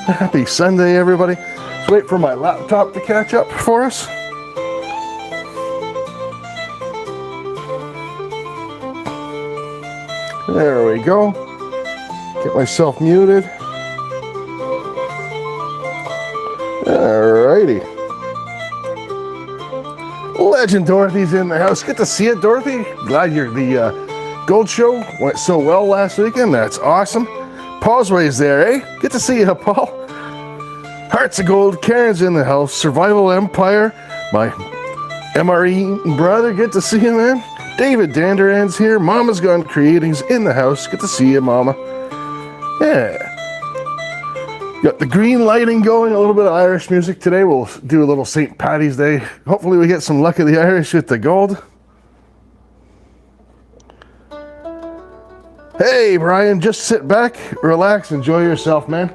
Happy Sunday, everybody. Let's wait for my laptop to catch up for us. There we go. Get myself muted. Alrighty. Legend Dorothy's in the house. Good to see you, Dorothy. Glad the Gold Show went so well last weekend. That's awesome. Paul's ways there, eh? Good to see you, Paul. Hearts of Gold. Karen's in the house. Survival Empire. My MRE brother. Good to see you, man. David Danderan's here. Mama's Gone Creating's in the house. Good to see you, Mama. Yeah. Got the green lighting going, a little bit of Irish music today. We'll do a little St. Paddy's Day. Hopefully we get some luck of the Irish with the gold. Hey, Brian, just sit back, relax, enjoy yourself, man.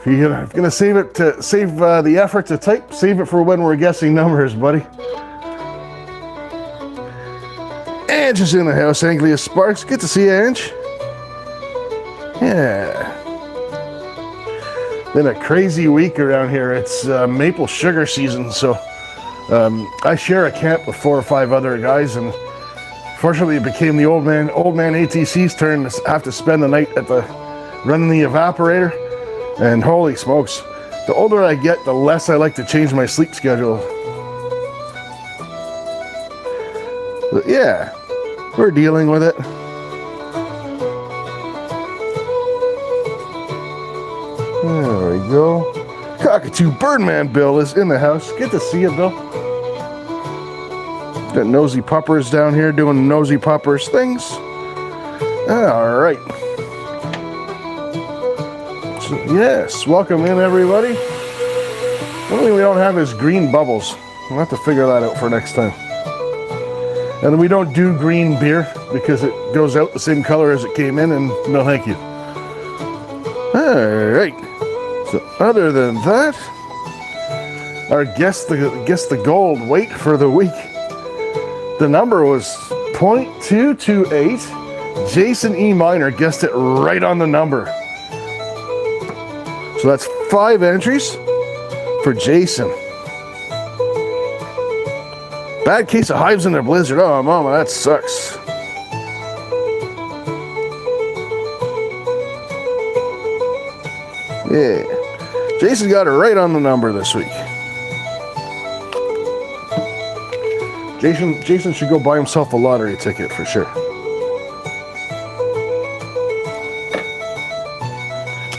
If you're gonna save the effort to type, save it for when we're guessing numbers, buddy. Ange is in the house. Anglia Sparks. Good to see you, Ange. Yeah. Been a crazy week around here. It's maple sugar season, so I share a camp with 4 or 5 other guys, and fortunately it became the old man ATC's turn to have to spend the night at running the evaporator. And holy smokes, the older I get, the less I like to change my sleep schedule. But yeah, we're dealing with it. There we go. Cockatoo Birdman Bill is in the house. Good to see you, Bill. Got Nosy Puppers down here doing Nosy Puppers things. All right. So, yes, welcome in, everybody. One thing we don't have is green bubbles. We'll have to figure that out for next time. And we don't do green beer because it goes out the same color as it came in, and no thank you. All right. So other than that, our guess the gold weight for the week. The number was 0.228. Jason E. Minor guessed it right on the number. So that's 5 entries for Jason. Bad case of hives in their blizzard. Oh, mama, that sucks. Yeah. Jason got it right on the number this week. Jason should go buy himself a lottery ticket for sure.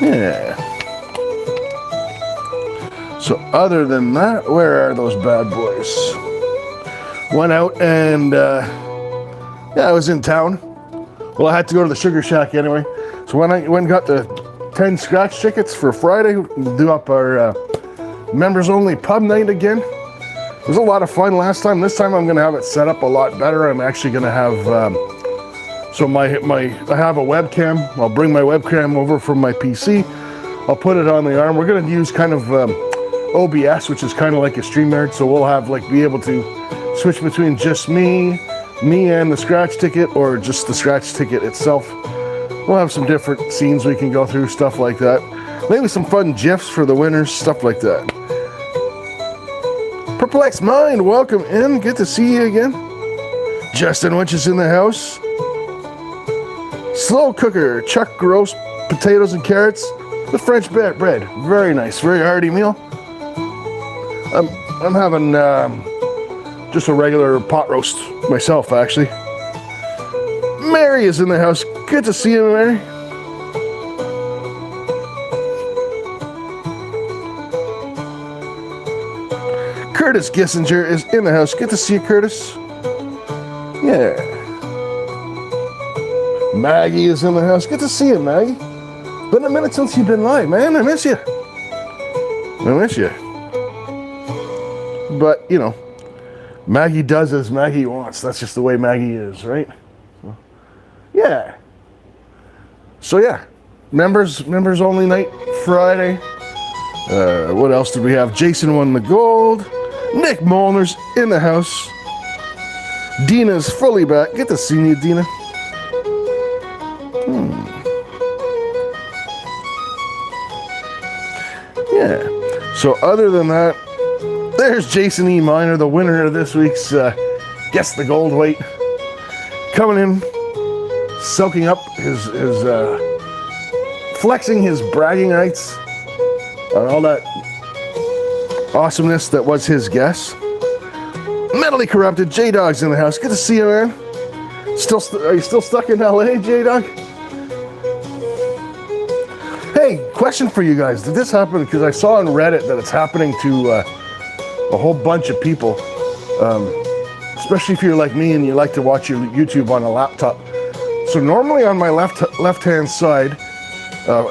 Yeah. So other than that, where are those bad boys? Went out and yeah, I was in town. Well, I had to go to the Sugar Shack anyway. So when I went and got the 10 scratch tickets for Friday, we'll do up our members only pub night again. It was a lot of fun last time. This time I'm gonna have it set up a lot better. I'm actually gonna have so I have a webcam. I'll bring my webcam over from my PC. I'll put it on the arm. We're gonna use kind of OBS, which is kind of like a StreamYard, so we'll have be able to switch between just me and the scratch ticket, or just the scratch ticket itself. We'll have some different scenes we can go through, stuff like that. Maybe some fun GIFs for the winners, stuff like that. Perplexed Mind, welcome in. Good to see you again. Justin Winch is in the house. Slow Cooker, Chuck roast potatoes and carrots with French bread. Very nice, very hearty meal. I'm having just a regular pot roast myself, actually. Mary is in the house. Good to see you, Mary. Curtis Gissinger is in the house. Good to see you, Curtis. Yeah. Maggie is in the house. Good to see you, Maggie. Been a minute since you've been live, man. I miss you. But, you know, Maggie does as Maggie wants. That's just the way Maggie is, right? Yeah. So yeah, members only night Friday. What else did we have? Jason won the gold. Nick Molner's in the house. Dina's fully back. Good to see you, Dina. Yeah. So other than that, there's Jason E. Miner, the winner of this week's Guess the Gold Weight. Coming in, soaking up his flexing his bragging rights on all that awesomeness that was his guess. Mentally corrupted, J-Dog's in the house. Good to see you, man. Are you still stuck in LA, J-Dog? Hey, question for you guys. Did this happen? Because I saw on Reddit that it's happening to a whole bunch of people. Especially if you're like me and you like to watch your YouTube on a laptop. So normally on my left-hand side,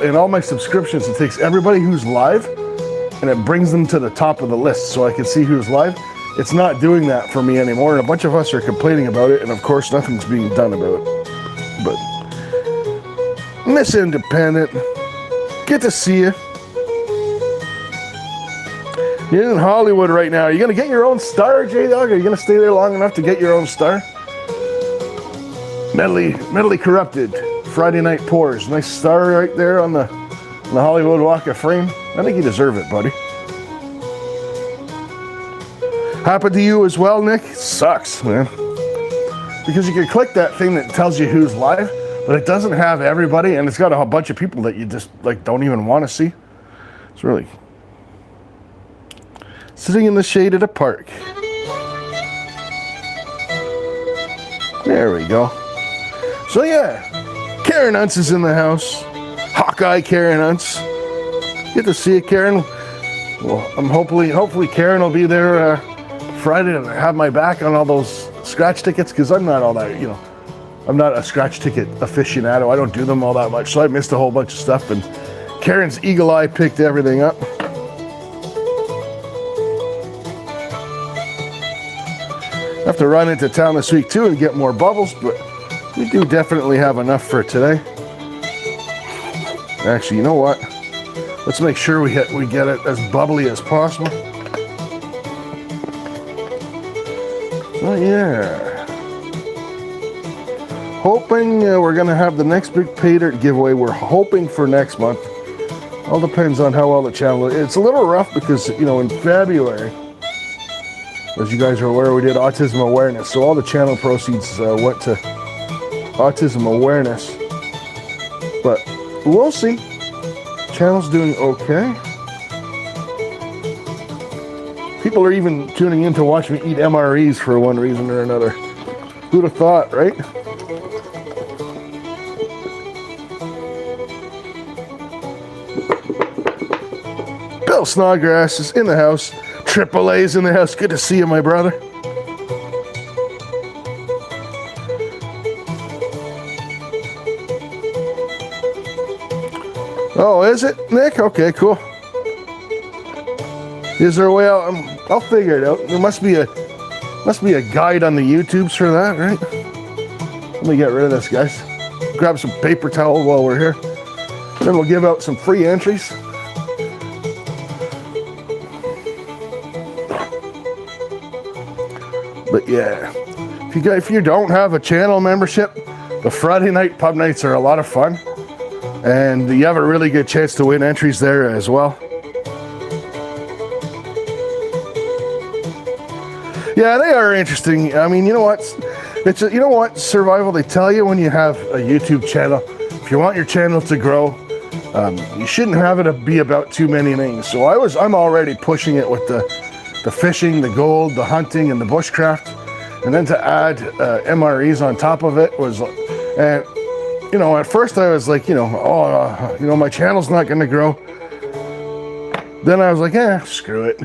in all my subscriptions, it takes everybody who's live and it brings them to the top of the list so I can see who's live. It's not doing that for me anymore, and a bunch of us are complaining about it, and of course nothing's being done about it. But Miss Independent, good to see you. You're in Hollywood right now. Are you gonna get your own star, J-Dog? Are you gonna stay there long enough to get your own star? Mentally corrupted. Friday Night Pours. Nice star right there on the Hollywood Walk of Fame. I think you deserve it, buddy. Happened to you as well, Nick? Sucks, man. Because you can click that thing that tells you who's live, but it doesn't have everybody, and it's got a bunch of people that you just like don't even want to see. It's really sitting in the shade at a park. There we go. So yeah, Karen Huntz is in the house. Hawkeye Karen Huntz. Good to see you, Karen. Well, I'm hopefully Karen will be there Friday to have my back on all those scratch tickets, because I'm not all that, I'm not a scratch ticket aficionado. I don't do them all that much, so I missed a whole bunch of stuff, and Karen's eagle eye picked everything up. I have to run into town this week too and get more bubbles, but we do definitely have enough for today. Actually, you know what? Let's make sure we get it as bubbly as possible. Oh yeah. Hoping we're gonna have the next big pay dirt giveaway. We're hoping for next month. All depends on how well the channel is. It's a little rough because, in February, as you guys are aware, we did autism awareness. So all the channel proceeds went to autism awareness. But we'll see. Channel's doing okay. People are even tuning in to watch me eat MREs for one reason or another. Who'd have thought, right? Bill Snodgrass is in the house. Triple A's in the house. Good to see you, my brother. Oh, is it, Nick? Okay, cool. Is there a way out? I'll figure it out. There must be a guide on the YouTubes for that, right? Let me get rid of this, guys. Grab some paper towel while we're here. Then we'll give out some free entries. But yeah, if you don't have a channel membership, the Friday night pub nights are a lot of fun. And you have a really good chance to win entries there as well. Yeah, they are interesting. I mean, you know what? Survival, they tell you when you have a YouTube channel, if you want your channel to grow, you shouldn't have it be about too many things. So I'm already pushing it with the fishing, the gold, the hunting, and the bushcraft. And then to add MREs on top of it was, and at first I was like, my channel's not going to grow. Then I was like, screw it.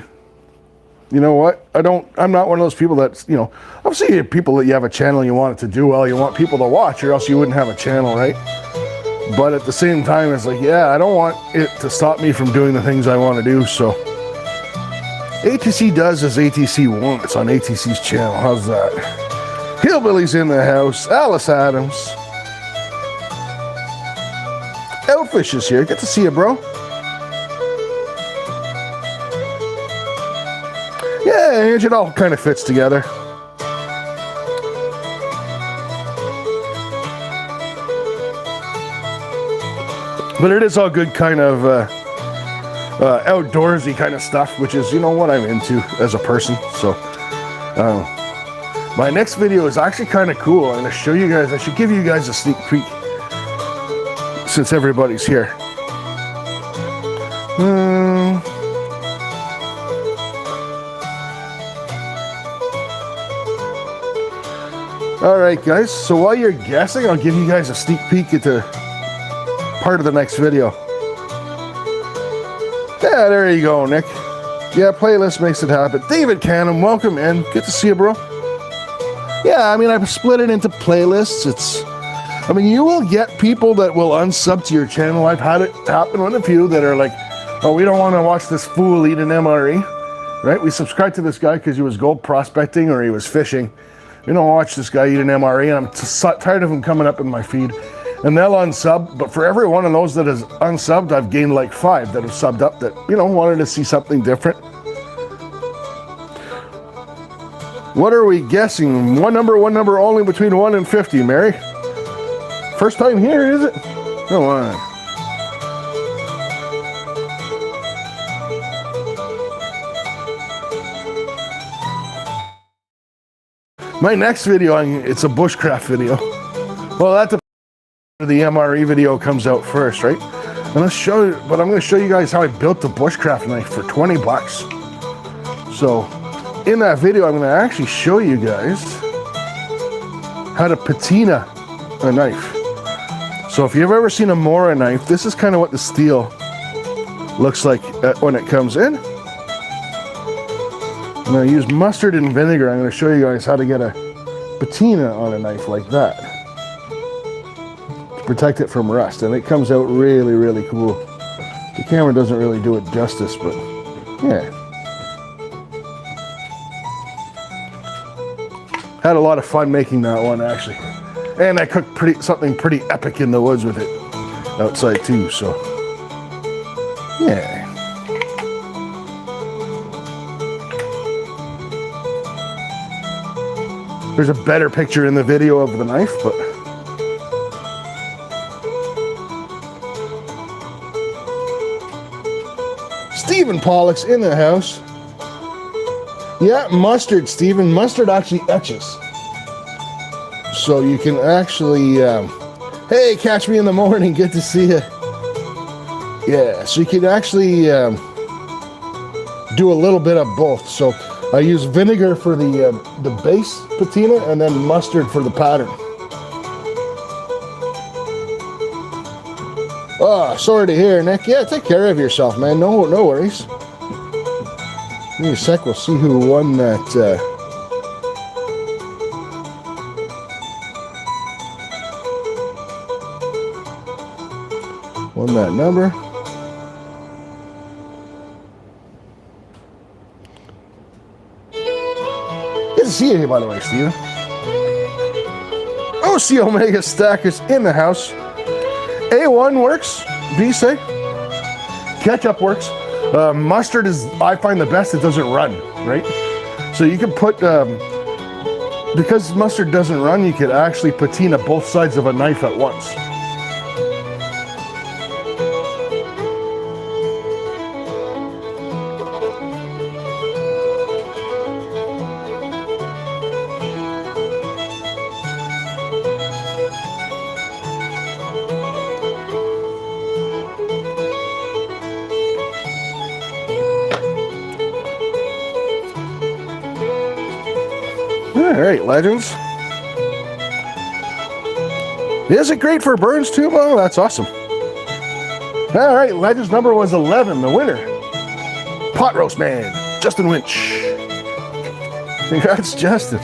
You know what? I'm not one of those people that's, obviously you have people that you have a channel, you want it to do well, you want people to watch, or else you wouldn't have a channel, right? But at the same time, it's like, I don't want it to stop me from doing the things I want to do, so. ATC does as ATC wants on ATC's channel. How's that? Hillbilly's in the house. Alice Adams. Elfish is here. Good to see you, bro. Yeah, it all kind of fits together. But it is all good kind of outdoorsy kind of stuff, which is, you know, what I'm into as a person. So my next video is actually kind of cool. I'm going to show you guys, I should give you guys a sneak peek since everybody's here. All right, guys, so while you're guessing, I'll give you guys a sneak peek into part of the next video. Yeah, there you go, Nick. Yeah, playlist makes it happen. David Canham, welcome in. Good to see you, bro. Yeah, I mean, I've split it into playlists. I mean, you will get people that will unsub to your channel. I've had it happen with a few that are like, oh, we don't want to watch this fool eat an MRE, right? We subscribed to this guy because he was gold prospecting or he was fishing. We don't watch this guy eat an MRE, and I'm tired of him coming up in my feed. And they'll unsub, but for every one of those that is unsubbed, I've gained like 5 that have subbed up that, you know, wanted to see something different. What are we guessing? One number only between 1 and 50, Mary. First time here, is it? Come on. My next video, it's a bushcraft video. Well, that's the MRE video comes out first, right? And I'll show you, but I'm going to show you guys how I built the bushcraft knife for 20 bucks. So in that video, I'm going to actually show you guys how to patina a knife. So if you've ever seen a Mora knife, this is kind of what the steel looks like when it comes in. I'm going to use mustard and vinegar. I'm going to show you guys how to get a patina on a knife like that. Protect it from rust, and it comes out really, really cool. The camera doesn't really do it justice, but yeah. Had a lot of fun making that one, actually. And I cooked something pretty epic in the woods with it outside too, so yeah. There's a better picture in the video of the knife, but Stephen Pollock's in the house. Yeah, mustard, Stephen. Mustard actually etches. So you can actually, hey, catch me in the morning. Good to see you. Yeah, so you can actually do a little bit of both. So I use vinegar for the base patina and then mustard for the pattern. Oh, sorry to hear, Nick. Yeah, take care of yourself, man. No worries. In a sec, we'll see who won that. Won that number. Good to see you, by the way, Steven. OC Omega Stackers in the house. A1 works, B say. Ketchup works. Mustard is, I find, the best. It doesn't run, right? So you can put, because mustard doesn't run, you could actually patina both sides of a knife at once. All right, legends. Is it great for burns too? Well, that's awesome. All right, legends number was 11, the winner. Pot roast man, Justin Winch. Congrats, Justin.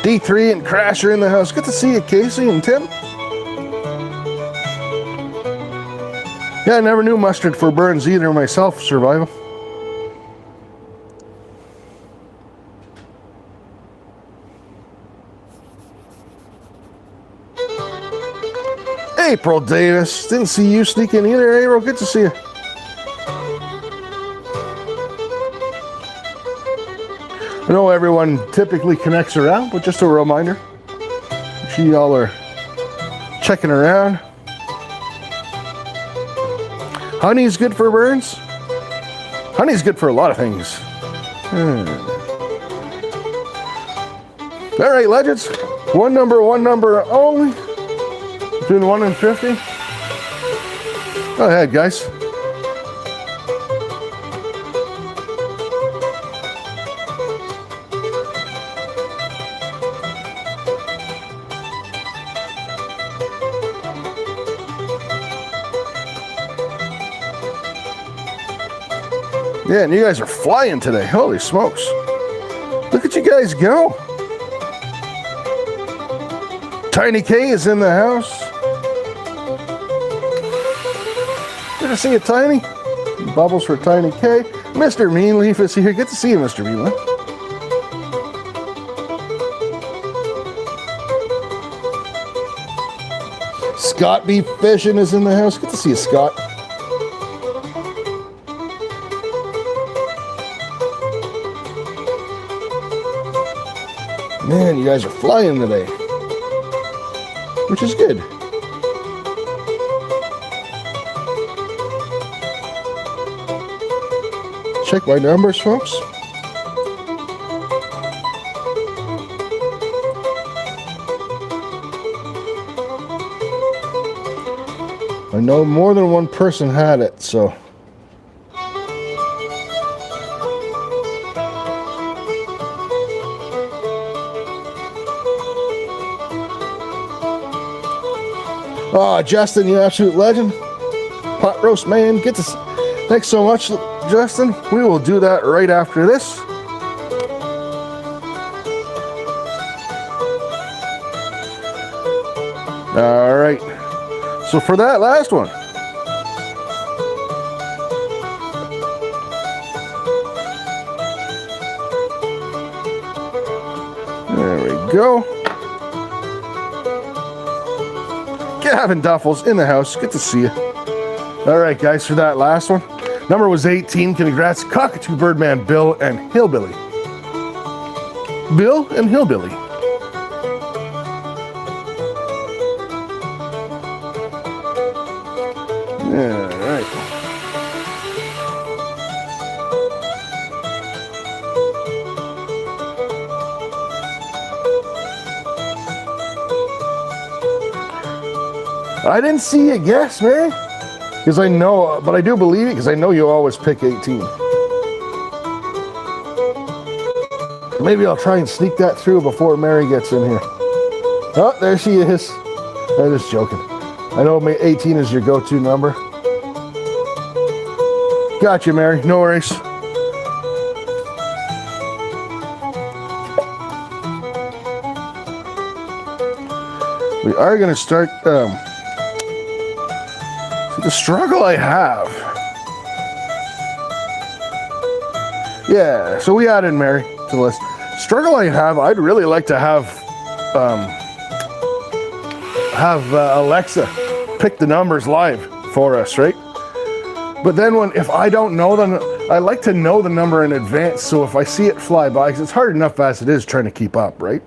D3 and Crasher in the house. Good to see you, Casey and Tim. Yeah, I never knew mustard for burns either myself, Survival. April Davis. Didn't see you sneak in either, April. Good to see you. I know everyone typically connects around, but just a reminder. See y'all are checking around. Honey's good for burns. Honey's good for a lot of things. All right, legends. One number only. Between 1 and 50. Go ahead, guys. Yeah, and you guys are flying today. Holy smokes. Look at you guys go. Tiny K is in the house. Good to see you, Tiny. Bubbles for Tiny K. Mr. Meanleaf is here. Good to see you, Mr. Meanleaf. Scott B. Fishing is in the house. Good to see you, Scott. Man, you guys are flying today, which is good. Check my numbers, folks. I know more than one person had it, so. Oh, Justin, you absolute legend. Pot roast man, get this. Thanks so much, Justin. We will do that right after this. All right. So for that last one. There we go. Gavin Duffels in the house. Good to see you. All right, guys, for that last one. Number was 18. Congrats, Cockatoo Birdman, Bill and Hillbilly. Bill and Hillbilly. All right. I didn't see a guess, Mary. Because I know, but I do believe it because I know you always pick 18. Maybe I'll try and sneak that through before Mary gets in here. Oh, there she is. I'm just joking. I know 18 is your go-to number. Gotcha, Mary. No worries. We are going to start... the struggle I have. Yeah, so we added Mary to the list. Struggle I have, I'd really like to have Alexa pick the numbers live for us, right? But then if I don't know them, I like to know the number in advance, so if I see it fly by, because it's hard enough as it is trying to keep up, right?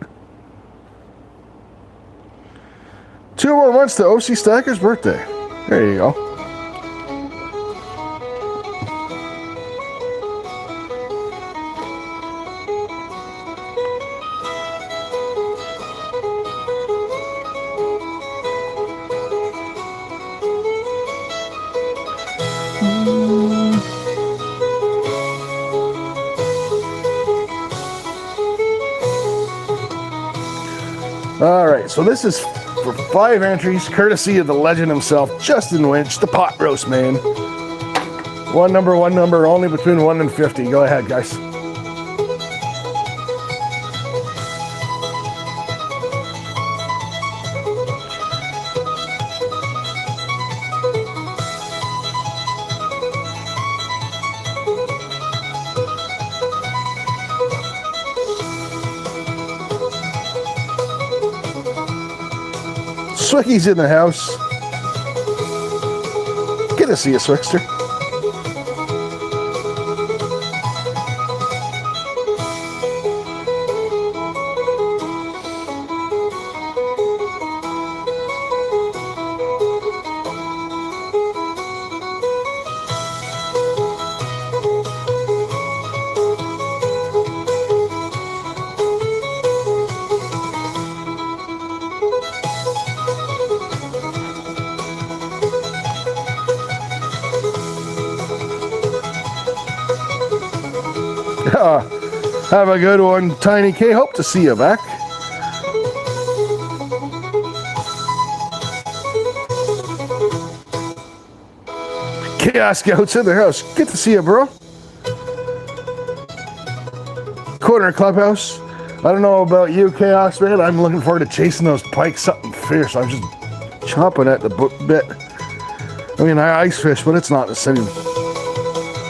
2 more months to OC Stacker's birthday. There you go. All right, so this is for 5 entries, courtesy of the legend himself, Justin Winch, the pot roast man. One number only between 1 and 50. Go ahead, guys. Swicky's in the house. Good to see you, Swickster. Have a good one, Tiny K. Hope to see you back. Chaos Scouts in the house. Good to see you, bro. Corner Clubhouse. I don't know about you, Chaos, man. I'm looking forward to chasing those pikes, something fierce. I'm just chomping at the bit. I mean, I ice fish, but it's not the same.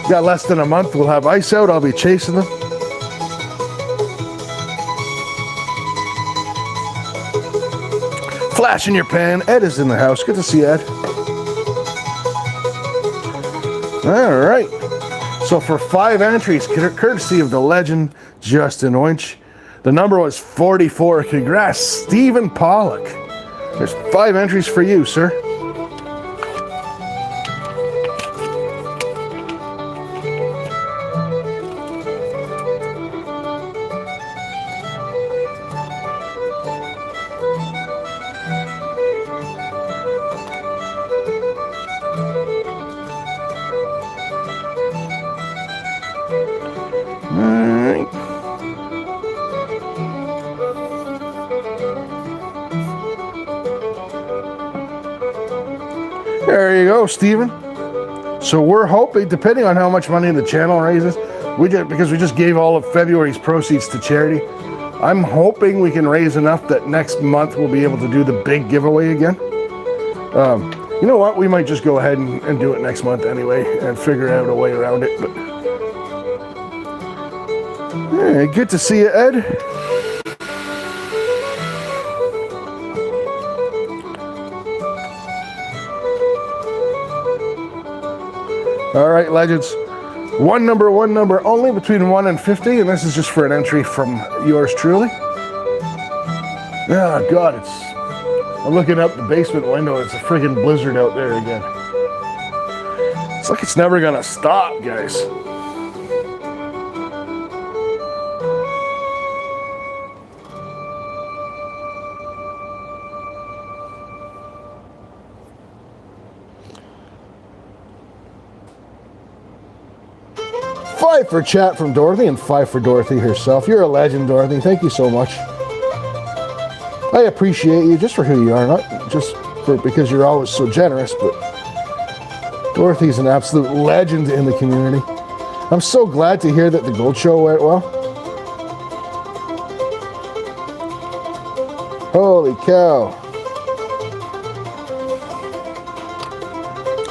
Got less than a month. We'll have ice out. I'll be chasing them. Flash in your pan. Ed is in the house. Good to see Ed. All right. So for 5 entries, courtesy of the legend Justin Oinch, the number was 44. Congrats, Stephen Pollock. There's 5 entries for you, sir. There you go, Steven. So we're hoping, depending on how much money the channel raises, because we just gave all of February's proceeds to charity, I'm hoping we can raise enough that next month we'll be able to do the big giveaway again. You know what? We might just go ahead and do it next month anyway and figure out a way around it. But yeah, good to see you, Ed. All right, legends. One number only between 1 and 50, and this is just for an entry from yours truly. Oh God, I'm looking out the basement window. It's a friggin' blizzard out there again. It's like it's never gonna stop, guys. Five for chat from Dorothy and 5 for Dorothy herself. You're a legend, Dorothy. Thank you so much. I appreciate you just for who you are, not just because you're always so generous, but Dorothy's an absolute legend in the community. I'm so glad to hear that the gold show went well. Holy cow.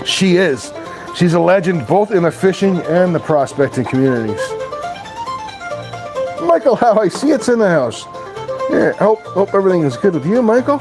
She is. She's a legend both in the fishing and the prospecting communities. Michael, how I see it's in the house. Yeah, hope everything is good with you, Michael.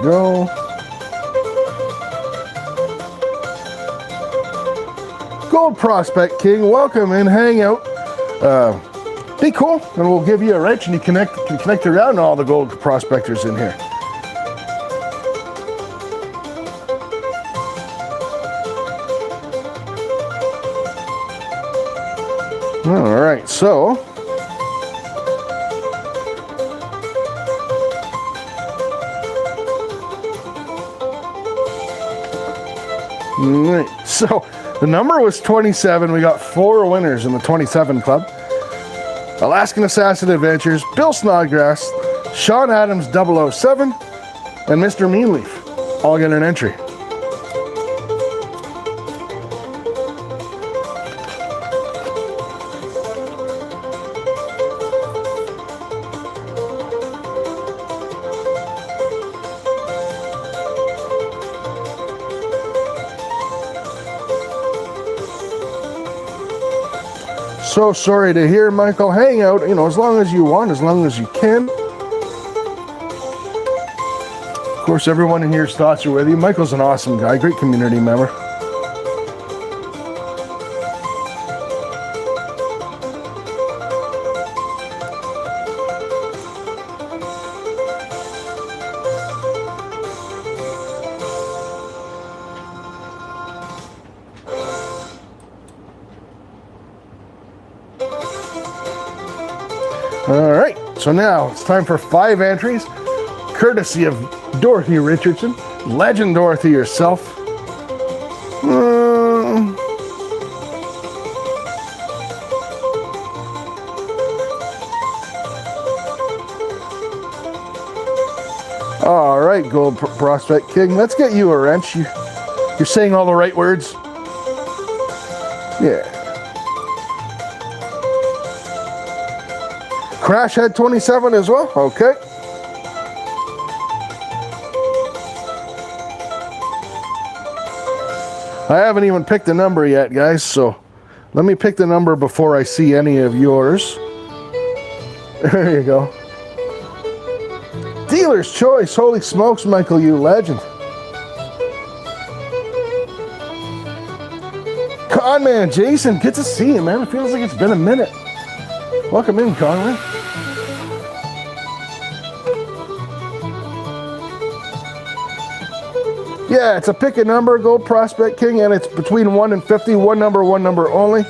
Go. Gold Prospect King, welcome and hang out. Be cool, and we'll give you a wrench, and you can connect around all the gold prospectors in here. All right, so. Right. So the number was 27. We got 4 winners in the 27 club. Alaskan Assassin Adventures, Bill Snodgrass, Sean Adams 007, and Mr. Meanleaf all get an entry. So sorry to hear, Michael. Hang out, as long as you want, as long as you can. Of course, everyone in here's thoughts are with you. Michael's an awesome guy, great community member. All right, so now it's time for 5 entries, courtesy of Dorothy Richardson. Legend Dorothy yourself. All right, Gold Prospect King. Let's get you a wrench. You're saying all the right words. Yeah. Crash had 27 as well. Okay. I haven't even picked a number yet, guys, so let me pick the number before I see any of yours. There you go. Dealer's choice. Holy smokes, Michael, you legend. Conman Jason, good to see you, man. It feels like it's been a minute. Welcome in, Conway. Yeah, it's a pick a number, Gold Prospect King, and it's between 1 and 50. One number only.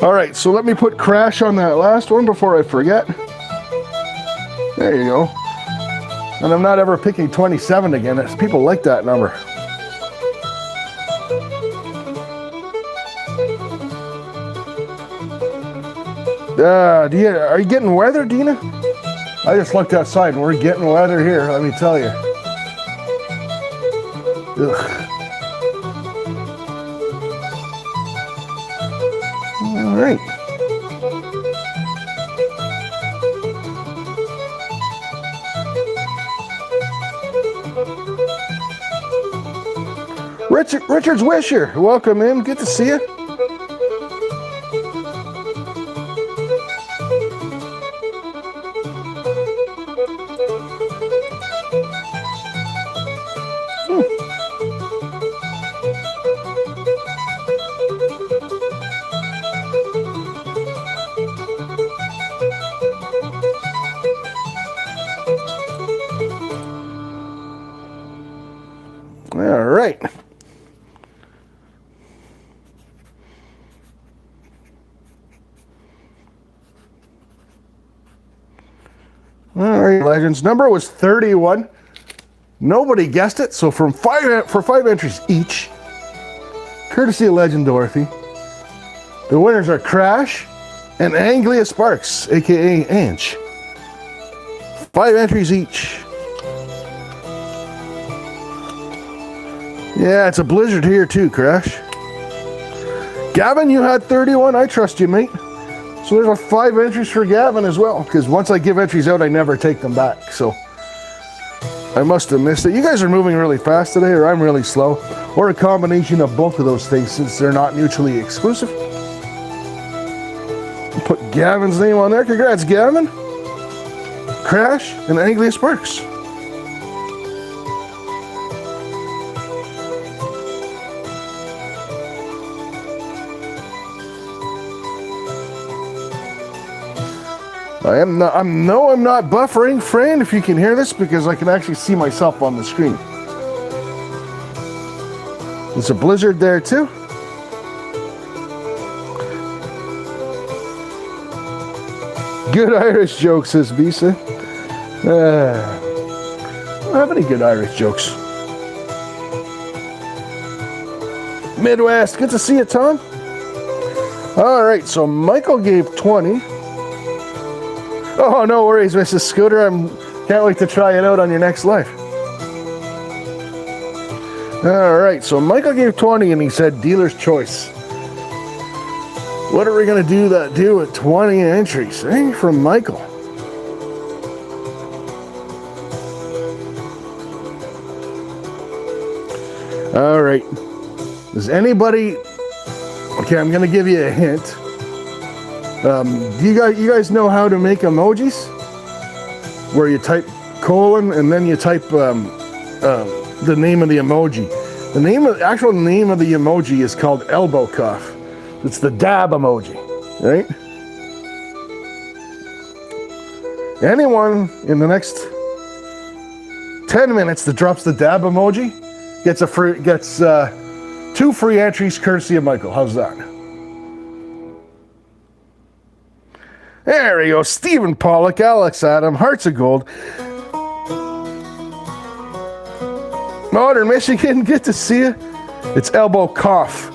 All right, so let me put Crash on that last one before I forget. There you go. And I'm not ever picking 27 again. People like that number. Are you getting weather, Dina? I just looked outside and we're getting weather here, let me tell you. Ugh. All right. Richard's Wisher, welcome in. Good to see you. All right. All right, legends. Number was 31. Nobody guessed it, so for 5 entries each, courtesy of Legend Dorothy, the winners are Crash and Anglia Sparks, aka Ange. 5 entries each. Yeah, it's a blizzard here too, Crash. Gavin, you had 31. I trust you, mate. So there's 5 entries for Gavin as well, because once I give entries out, I never take them back. So I must have missed it. You guys are moving really fast today, or I'm really slow, or a combination of both of those things, since they're not mutually exclusive. Put Gavin's name on there. Congrats, Gavin. Crash and Anglia Sparks. I'm not buffering, friend, if you can hear this, because I can actually see myself on the screen. There's a blizzard there too. Good Irish jokes, says Visa. I don't have any good Irish jokes. Midwest, good to see you, Tom. All right, so Michael gave 20. Oh, no worries, Mrs. Scooter. Can't wait to try it out on your next live. All right, so Michael gave 20 and he said dealer's choice. What are we going to do with 20 entries, eh, from Michael? All right. Does anybody... Okay, I'm going to give you a hint. Do you guys know how to make emojis? Where you type colon and then you type the name of the emoji. The actual name of the emoji is called elbow cough. It's the dab emoji, right? Anyone in the next 10 minutes that drops the dab emoji gets 2 free entries courtesy of Michael. How's that? There we go. Stephen Pollock, Alex Adam, Hearts of Gold. Modern Michigan, good to see you. It's elbow cough.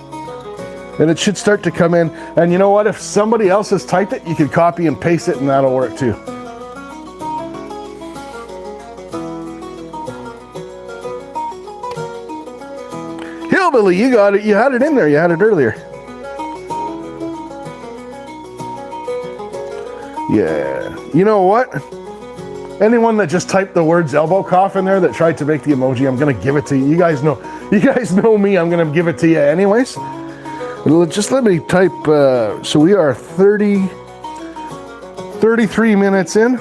And it should start to come in. And you know what? If somebody else has typed it, you can copy and paste it and that'll work too. Hillbilly, you got it. You had it in there. You had it earlier. Yeah. You know what? Anyone that just typed the words elbow cough in there that tried to make the emoji, I'm going to give it to you. You guys know me. I'm going to give it to you anyways. Just let me type, so we are 33 minutes in.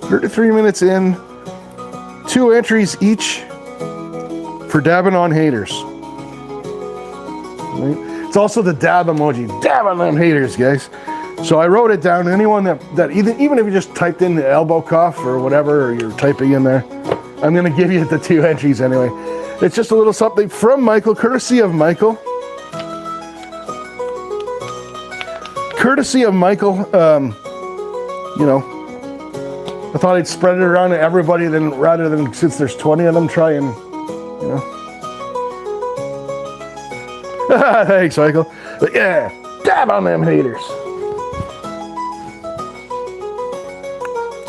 33 minutes in. 2 entries each for dabbing on haters. Right? It's also the dab emoji. Dab on them haters, guys. So I wrote it down. Anyone that even if you just typed in the elbow cough or whatever, or you're typing in there, I'm going to give you the 2 entries anyway. It's just a little something from Michael, courtesy of Michael. Courtesy of Michael, you know, I thought I'd spread it around to everybody then rather than, since there's 20 of them, try and, you know. Thanks, Michael. But yeah, dab on them haters.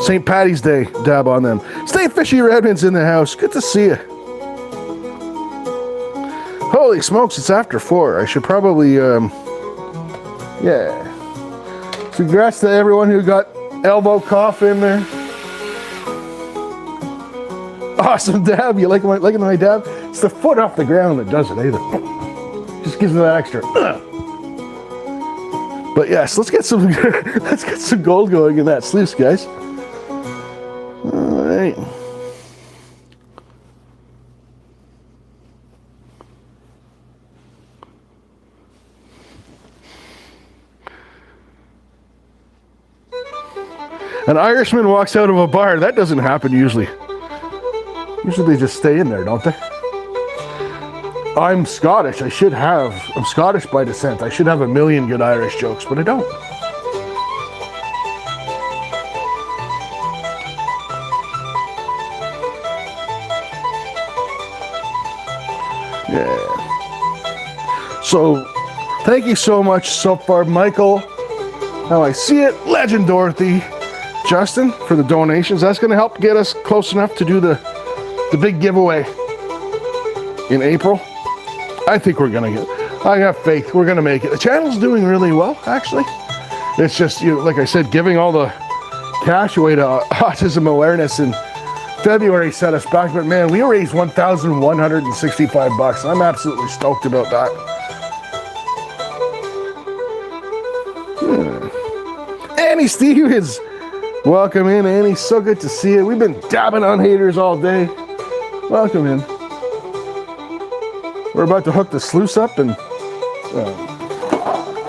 St. Patty's Day, dab on them. Stay Fishy Redmond's in the house. Good to see you. Holy smokes, it's after 4. I should probably, yeah. Congrats to everyone who got elbow cough in there. Awesome dab. You liking my dab? It's the foot off the ground that does it either. Just gives it that extra. But yes, let's get some gold going in that sluice, guys. All right. An Irishman walks out of a bar. That doesn't happen usually. Usually they just stay in there, don't they? I'm Scottish. I'm Scottish by descent. I should have a million good Irish jokes, but I don't. Yeah. So, thank you so much so far, Michael. How I see it, Legend Dorothy, Justin, for the donations. That's going to help get us close enough to do the big giveaway in April. I think we're going to get, I have faith, we're going to make it. The channel's doing really well, actually. It's just, you know, like I said, giving all the cash away to autism awareness in February set us back. But man, we raised $1,165. I'm absolutely stoked about that. Annie Stevens, welcome in, Annie. So good to see you. We've been dabbing on haters all day. Welcome in. We're about to hook the sluice up and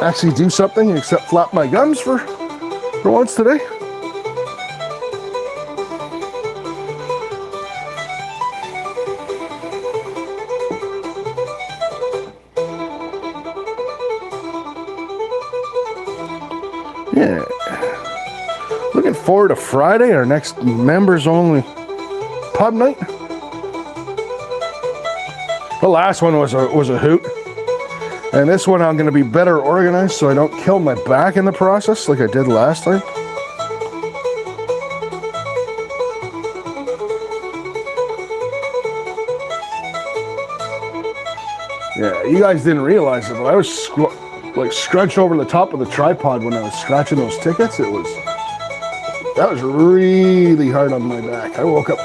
actually do something except flap my gums for once today. Yeah. Looking forward to Friday, our next members only pub night. The last one was a hoot. And this one I'm going to be better organized so I don't kill my back in the process like I did last time. Yeah, you guys didn't realize it, but I was scrunched over the top of the tripod when I was scratching those tickets. That was really hard on my back. I woke up,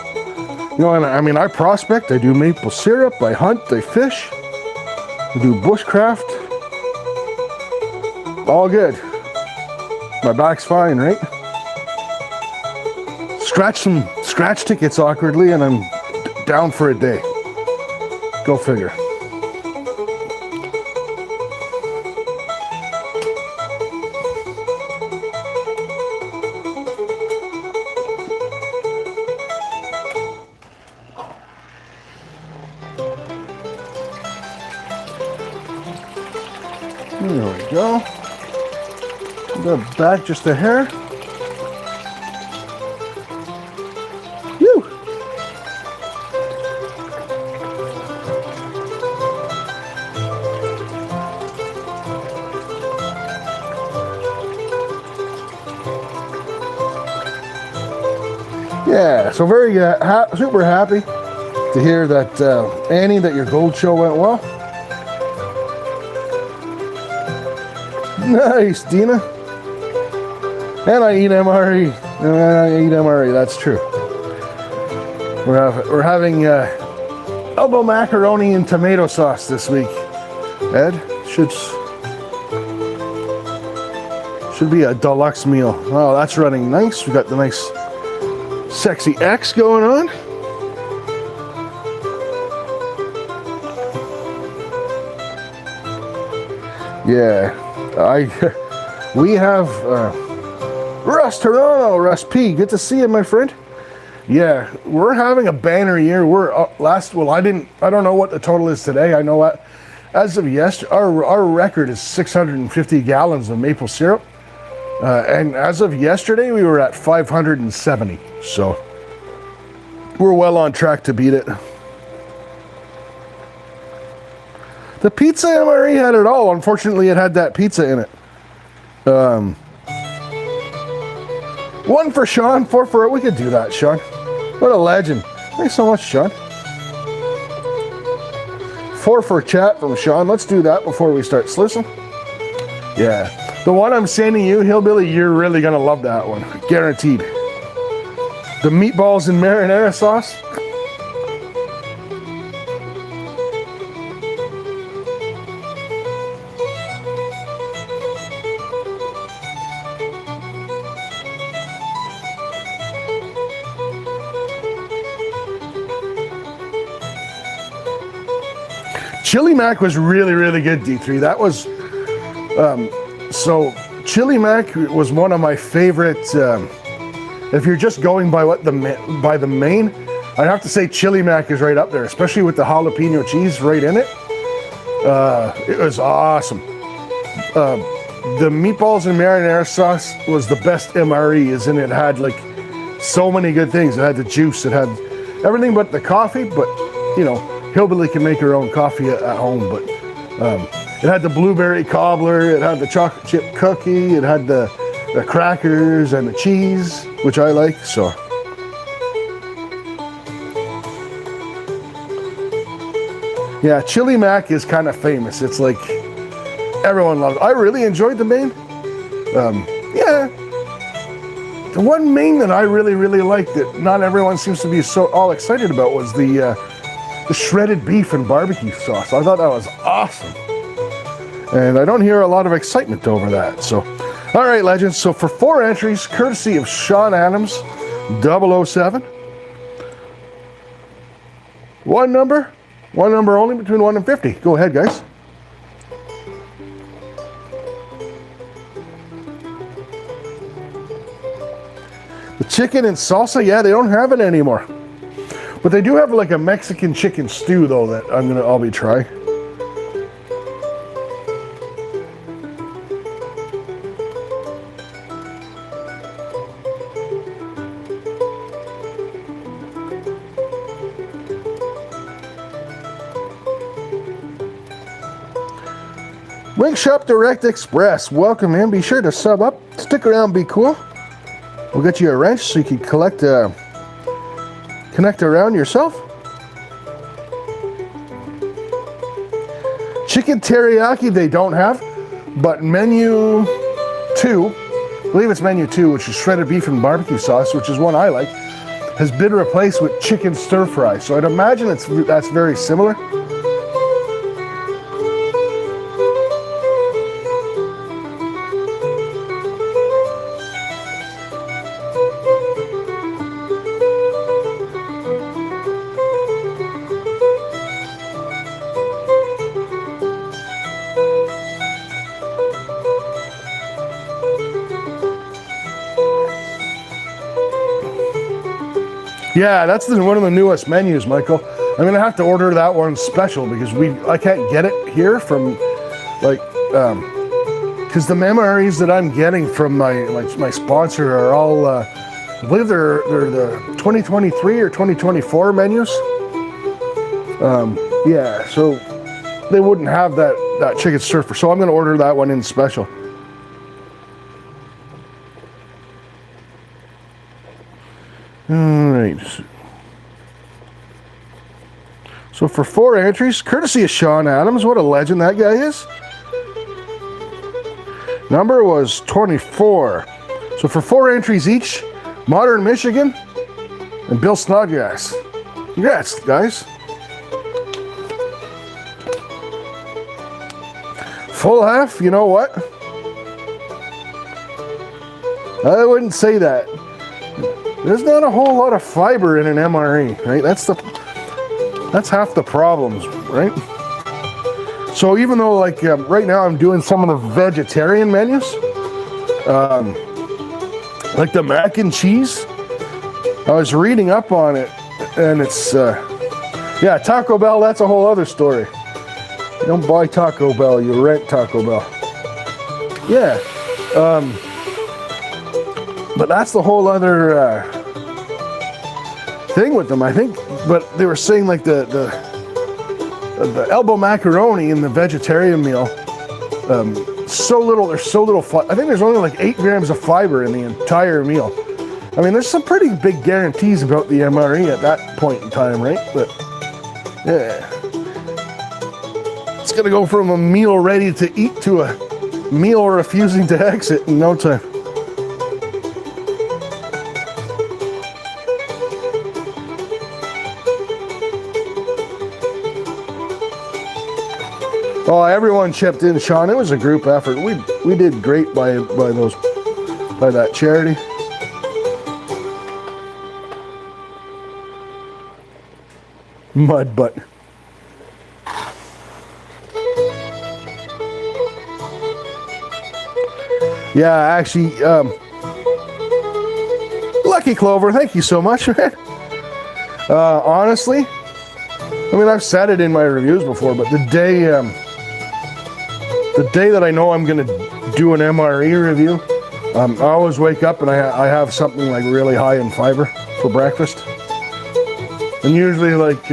you know, and I mean, I prospect, I do maple syrup, I hunt, I fish, I do bushcraft. All good. My back's fine, right? Scratch some scratch tickets awkwardly and I'm down for a day. Go figure. There we go. The back just a hair. Whew. Yeah, so very super happy to hear that, Annie, that your gold show went well. Nice, Dina. And I eat MRE. That's true. We're having elbow macaroni and tomato sauce this week. Ed, should be a deluxe meal. Oh, that's running nice. We got the nice sexy X going on. Yeah, we have Russ Toronto, Russ P. Good to see you, my friend. Yeah, we're having a banner year. We're I don't know what the total is today. I know what, as of yesterday, our record is 650 gallons of maple syrup. And as of yesterday, we were at 570. So we're well on track to beat it. The pizza MRE had it all. Unfortunately, it had that pizza in it. 1 for Sean, 4 for it. We could do that, Sean. What a legend. Thanks so much, Sean. 4 for chat from Sean. Let's do that before we start sluicing. Yeah. The one I'm sending you, Hillbilly, you're really going to love that one. Guaranteed. The meatballs and marinara sauce. Chili Mac was really, really good, D3. That was, so Chili Mac was one of my favorite, if you're just going by by the main, I'd have to say Chili Mac is right up there, especially with the jalapeno cheese right in it. It was awesome. The meatballs and marinara sauce was the best MRE, and it had like so many good things. It had the juice, it had everything but the coffee, but you know, Hillbilly can make her own coffee at home, but it had the blueberry cobbler, it had the chocolate chip cookie, it had the crackers and the cheese, which I like, so. Yeah, Chili Mac is kind of famous. It's like, everyone loves it. I really enjoyed the main. Yeah. The one main that I really, really liked that not everyone seems to be so all excited about was the shredded beef and barbecue sauce. I thought that was awesome. And I don't hear a lot of excitement over that. So, all right, legends. So for 4 entries, courtesy of Sean Adams, 007. One number only between 1 and 50. Go ahead, guys. The chicken and salsa, yeah, they don't have it anymore. But they do have like a Mexican chicken stew though that I'll be trying. Wing Shop Direct Express, welcome in. Be sure to sub up, stick around, be cool. We'll get you a wrench so you can connect around yourself. Chicken teriyaki they don't have, but menu 2, I believe it's menu 2, which is shredded beef and barbecue sauce, which is one I like, has been replaced with chicken stir fry. So I'd imagine that's very similar. Yeah, that's one of the newest menus, Michael. I'm gonna have to order that one special because I can't get it here from like because the MREs that I'm getting from my sponsor are all, I believe they're the 2023 or 2024 menus. Yeah, so they wouldn't have that chicken surfer, so I'm going to order that one in special. All right. So for 4 entries, courtesy of Sean Adams, what a legend that guy is. Number was 24. So for 4 entries each, Modern Michigan and Bill Snodgrass. Congrats, guys. Full half, you know what? I wouldn't say that. There's not a whole lot of fiber in an MRE, right? That's half the problems, right? So even though, like, right now I'm doing some of the vegetarian menus, like the mac and cheese, I was reading up on it, and it's, yeah, Taco Bell, that's a whole other story. You don't buy Taco Bell, you rent Taco Bell. Yeah, but that's the whole other thing with them, I think. But they were saying, like, the elbow macaroni in the vegetarian meal, there's so little I think there's only like 8 grams of fiber in the entire meal. I mean, there's some pretty big guarantees about the MRE at that point in time, right? But yeah, it's gonna go from a meal ready to eat to a meal refusing to exit in no time. Oh, everyone chipped in, Sean. It was a group effort. We did great by that charity. Mud butt. Yeah, actually, Lucky Clover, thank you so much, man. Honestly, I mean, I've said it in my reviews before, but the day that I know I'm going to do an MRE review, I always wake up and I have something like really high in fiber for breakfast. And usually, like,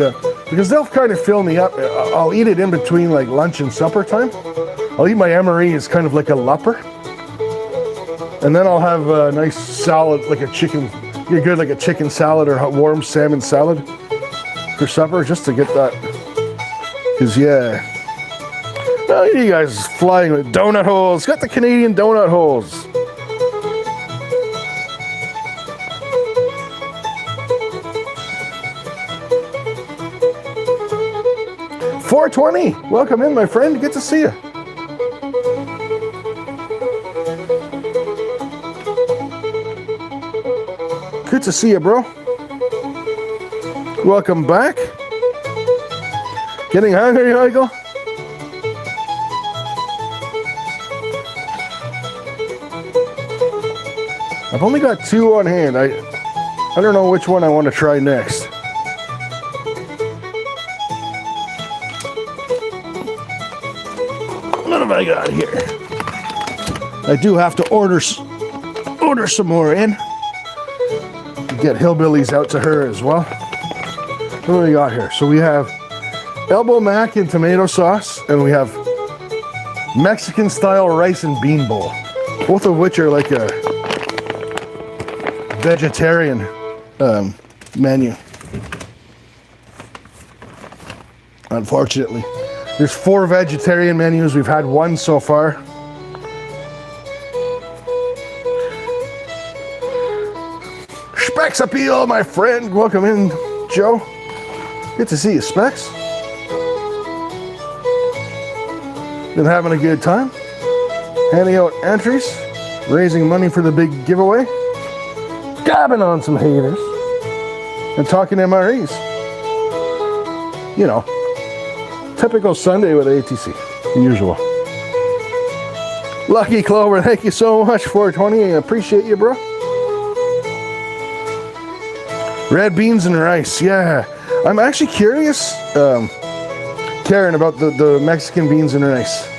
because they'll kind of fill me up, I'll eat it in between like lunch and supper time. I'll eat my MRE as kind of like a lupper. And then I'll have a nice salad, like a chicken, you're good, like a chicken salad or a warm salmon salad for supper, just to get that. Because, yeah. Oh, you guys flying with donut holes. Got the Canadian donut holes. $4.20. Welcome in, my friend. Good to see you. Good to see you, bro. Welcome back. Getting hungry, Michael? I've only got 2 on hand. I don't know which one I want to try next. What have I got here? I do have to order some more in. Get hillbillies out to her as well. What do we got here? So we have elbow mac and tomato sauce, and we have Mexican style rice and bean bowl, both of which are like a vegetarian menu. Unfortunately, there's 4 vegetarian menus. We've had 1 so far. Specs Appeal, my friend. Welcome in, Joe. Good to see you, Specs. Been having a good time. Handing out entries, raising money for the big giveaway, gabbing on some haters, and talking MREs. You know, typical Sunday with ATC, usual. Lucky Clover, thank you so much, 420. I appreciate you, bro. Red beans and rice, yeah. I'm actually curious, Karen, about the Mexican beans and rice.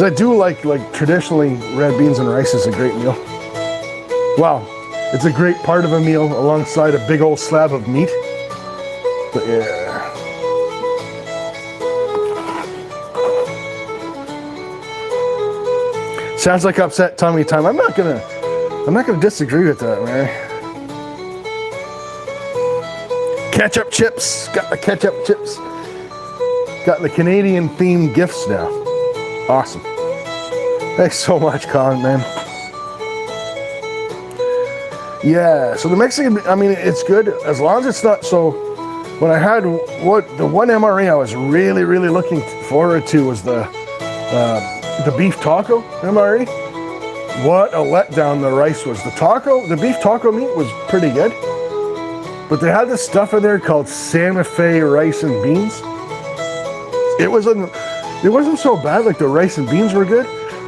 Because I do like traditionally red beans and rice is a great meal. Wow, it's a great part of a meal alongside a big old slab of meat. But yeah. Sounds like upset tummy time. I'm not gonna disagree with that, Mary. Ketchup chips. Got the ketchup chips. Got the Canadian themed gifts now. Awesome. Thanks so much, Colin, man. Yeah, so the Mexican, I mean, it's good as long as it's not so. When I had the one MRE I was really looking forward to was the beef taco MRE. What a letdown the rice was. The beef taco meat was pretty good, but they had this stuff in there called Santa Fe rice and beans. It wasn't so bad. Like the rice and beans were good,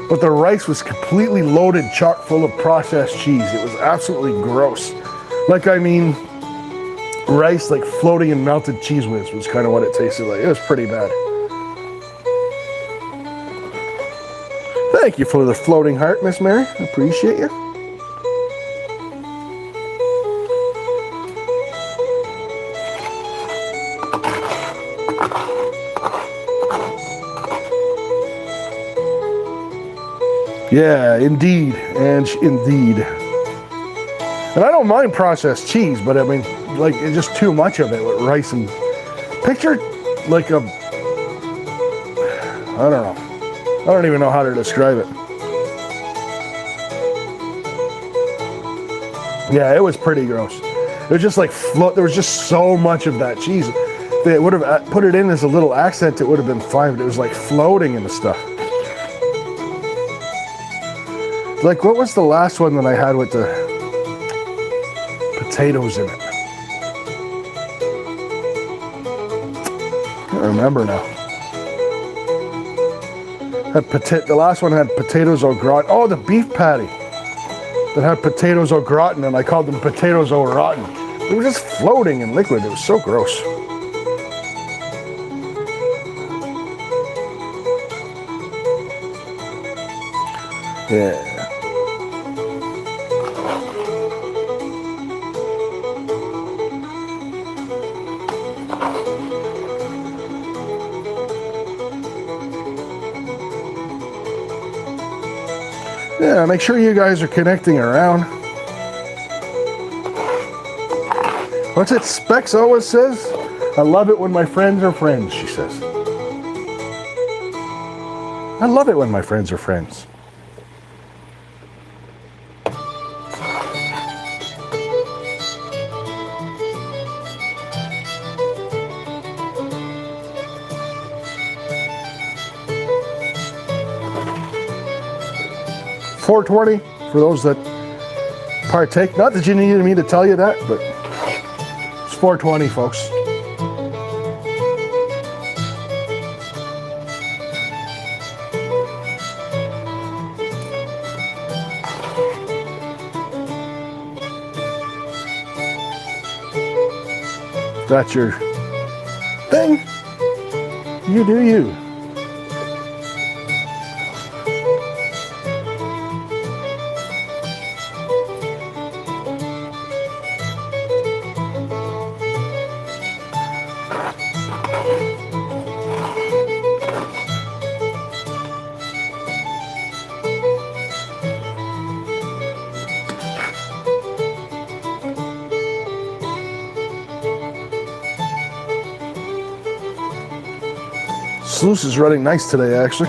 but the rice was completely loaded, chock full of processed cheese. It was absolutely gross. Like, I mean, rice like floating in melted cheese whiz was kind of what it tasted like. It was pretty bad. Thank you for the floating heart, Miss Mary. Appreciate you. Yeah, indeed, and indeed. And I don't mind processed cheese, but I mean, like, it's just too much of it with rice and... Picture, like a... I don't know. I don't even know how to describe it. Yeah, it was pretty gross. It was just like there was just so much of that cheese. They would have put it in as a little accent, it would have been fine, but it was like floating in the stuff. Like, what was the last one that I had with the potatoes in it? I can't remember now. The last one had potatoes au gratin. Oh, the beef patty that had potatoes au gratin, and I called them potatoes au rotten. They were just floating in liquid. It was so gross. Yeah. Yeah, make sure you guys are connecting around. What's it Specs always says? I love it when my friends are friends, she says. I love it when my friends are friends. $4.20 for those that partake. Not that you needed me to tell you that, but it's $4.20, folks. That's your thing. You do you. Sluice is running nice today, actually.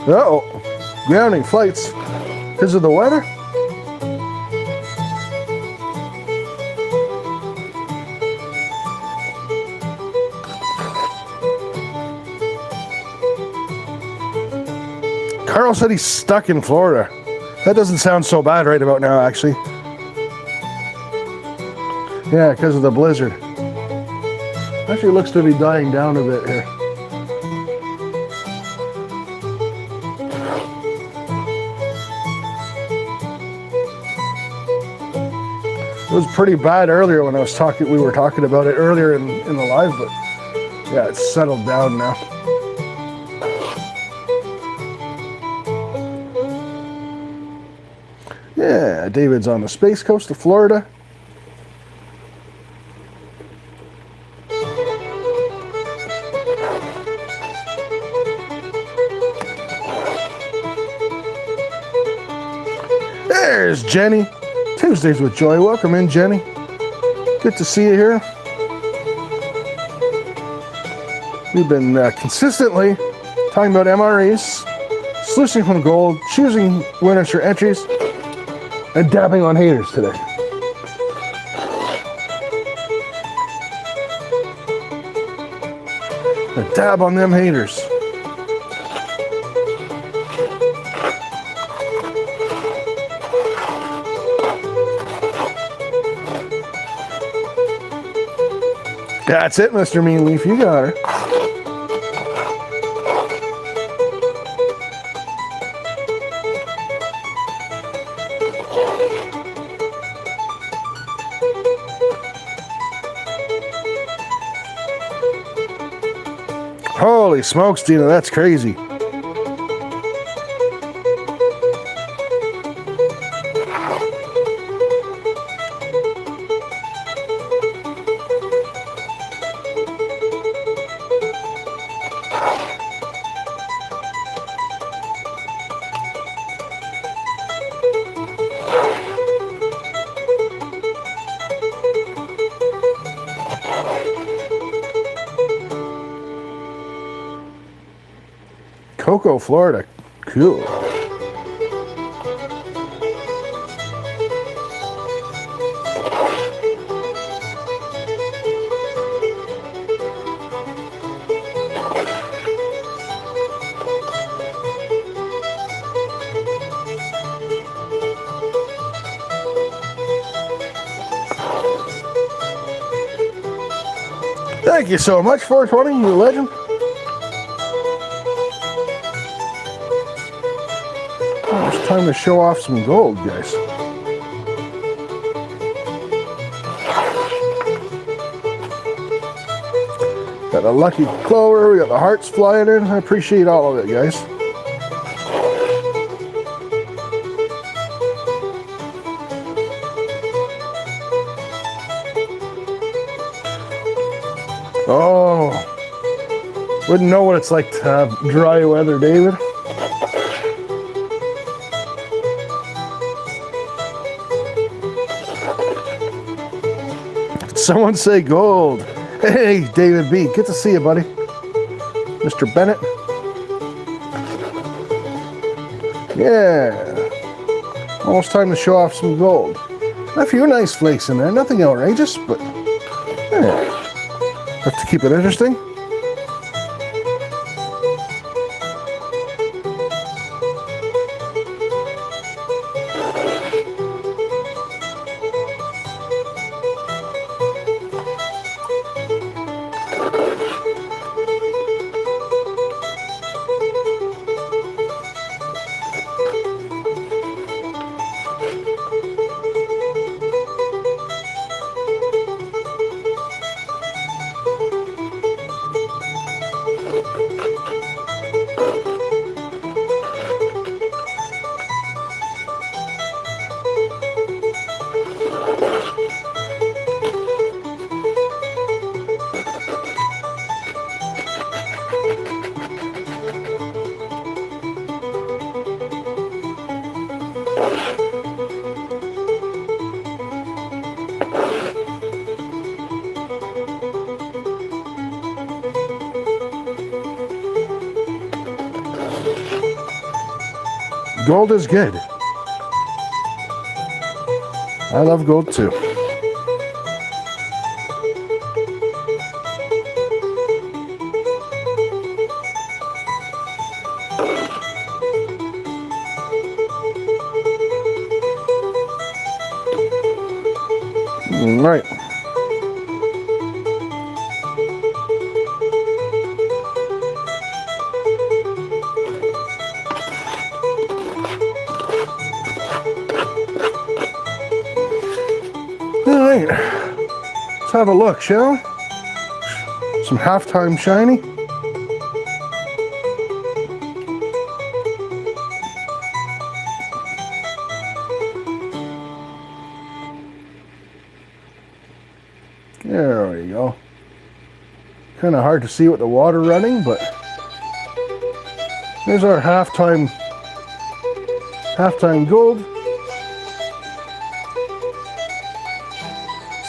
Uh-oh, grounding flights because of the weather. Carl said he's stuck in Florida. That doesn't sound so bad right about now, actually. Yeah, because of the blizzard. Actually looks to be dying down a bit here. It was pretty bad earlier when I was talking. We were talking about it earlier in the live, but yeah, it's settled down now. Yeah, David's on the Space Coast of Florida. There's Jenny. Tuesdays with Joy. Welcome in, Jenny. Good to see you here. We've been consistently talking about MREs, sluicing from gold, choosing winners for entries, and dabbing on haters today. A dab on them haters. That's it, Mr. Mean Leaf. You got her. Holy smokes, Dina, that's crazy. Cocoa, Florida. Cool. Thank you so much, 420, you legend. Oh, it's time to show off some gold, guys. Got a lucky clover, we got the hearts flying in. I appreciate all of it, guys. Oh, wouldn't know what it's like to have dry weather, David. Someone say gold. Hey, David B. Good to see you, buddy. Mr. Bennett. Yeah. Almost time to show off some gold. A few nice flakes in there. Nothing outrageous, but yeah. Have to keep it interesting. Gold is good. I love gold too. All right. Let's have a look, shall we? Some halftime shiny. There we go. Kind of hard to see with the water running, but there's our halftime gold.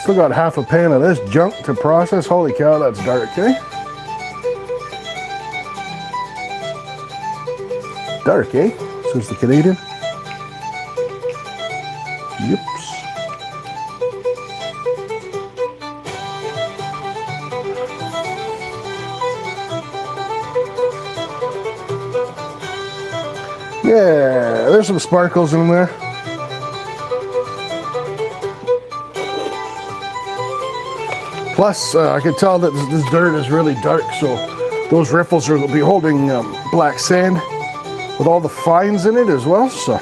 Still got half a pan of this junk to process. Holy cow, that's dark, eh? Dark, eh? Says the Canadian. Yips. Yeah, there's some sparkles in there. Plus, I can tell that this dirt is really dark, so those riffles will be holding black sand with all the fines in it as well. So,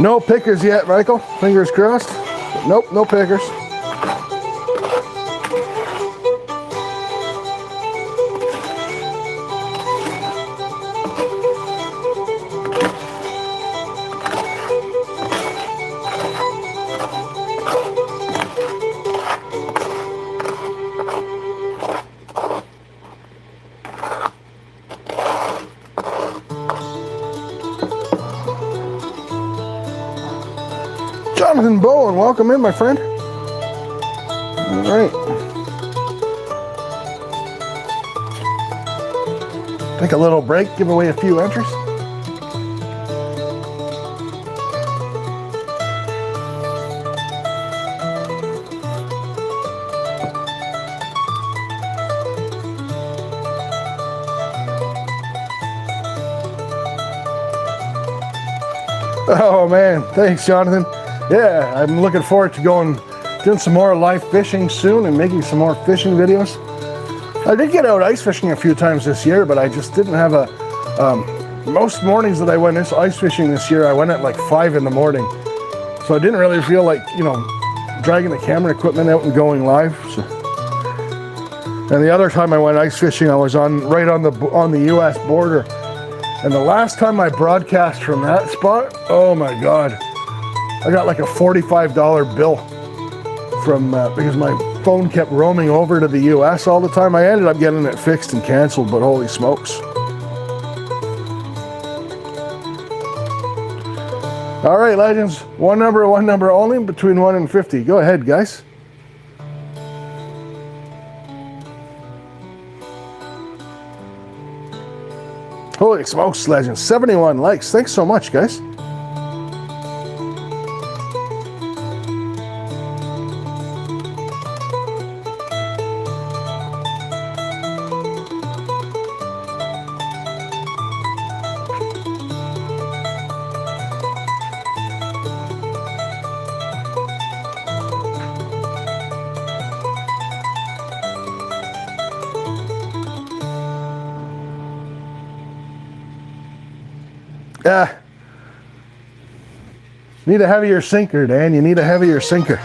no pickers yet, Michael. Fingers crossed. Nope, no pickers. Jonathan Bowen, welcome in, my friend. All right. Take a little break, give away a few entries. Oh man, thanks, Jonathan. Yeah, I'm looking forward to doing some more live fishing soon and making some more fishing videos. I did get out ice fishing a few times this year, but I just didn't have most mornings that I went ice fishing this year, I went at like 5 in the morning. So I didn't really feel like, dragging the camera equipment out and going live. So. And the other time I went ice fishing, I was right on the U.S. border. And the last time I broadcast from that spot, oh my God. I got like a $45 bill from because my phone kept roaming over to the US all the time. I ended up getting it fixed and canceled, but holy smokes. All right, legends, one number only, between 1 and 50. Go ahead, guys. Holy smokes, legends, 71 likes. Thanks so much, guys. Need a heavier sinker, Dan. You need a heavier sinker.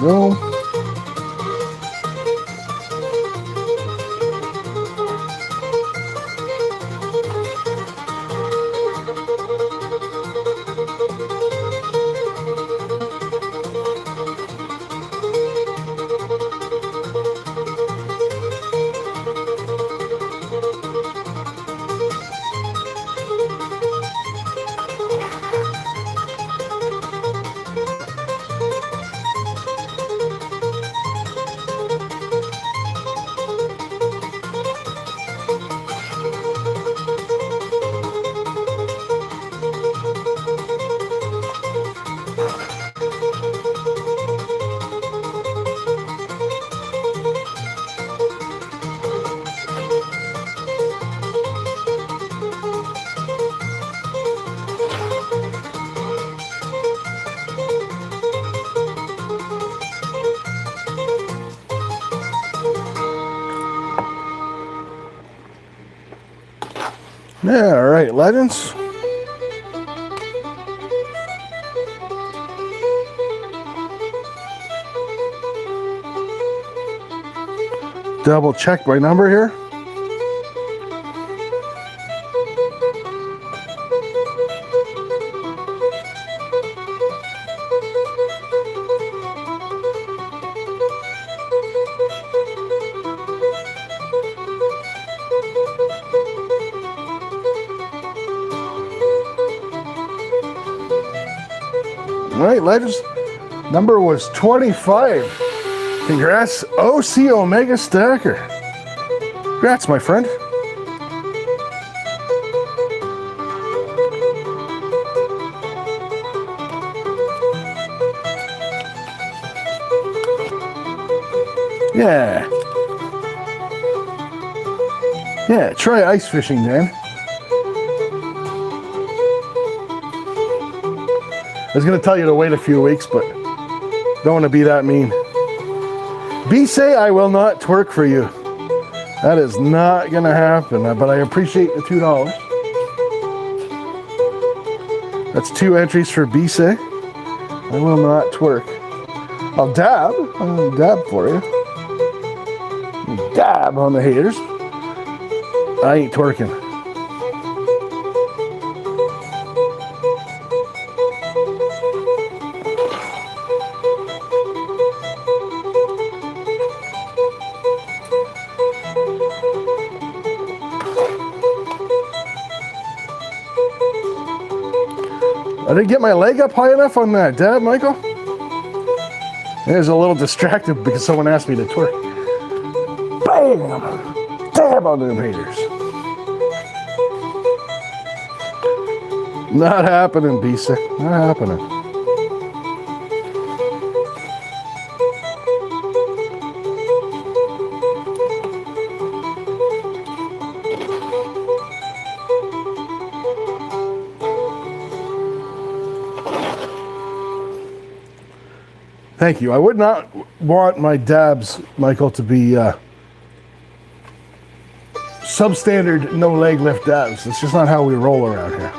Go. Yeah, all right, legends. Double check my number here. All right, legends. Number was 25. Congrats, OC Omega Stacker. Congrats, my friend. Yeah. Yeah, try ice fishing, Dan. I was going to tell you to wait a few weeks, but don't want to be that mean. B say I will not twerk for you. That is not going to happen, but I appreciate the $2. That's 2 entries for B say. I will not twerk. I'll dab for you. Dab on the haters. I ain't twerking. I didn't get my leg up high enough on that dab, Michael. It was a little distracted because someone asked me to twerk. Bam! Dab on them haters. Not happening, Bisa. Not happening. Thank you. I would not want my dabs, Michael, to be substandard, no leg lift dabs. It's just not how we roll around here.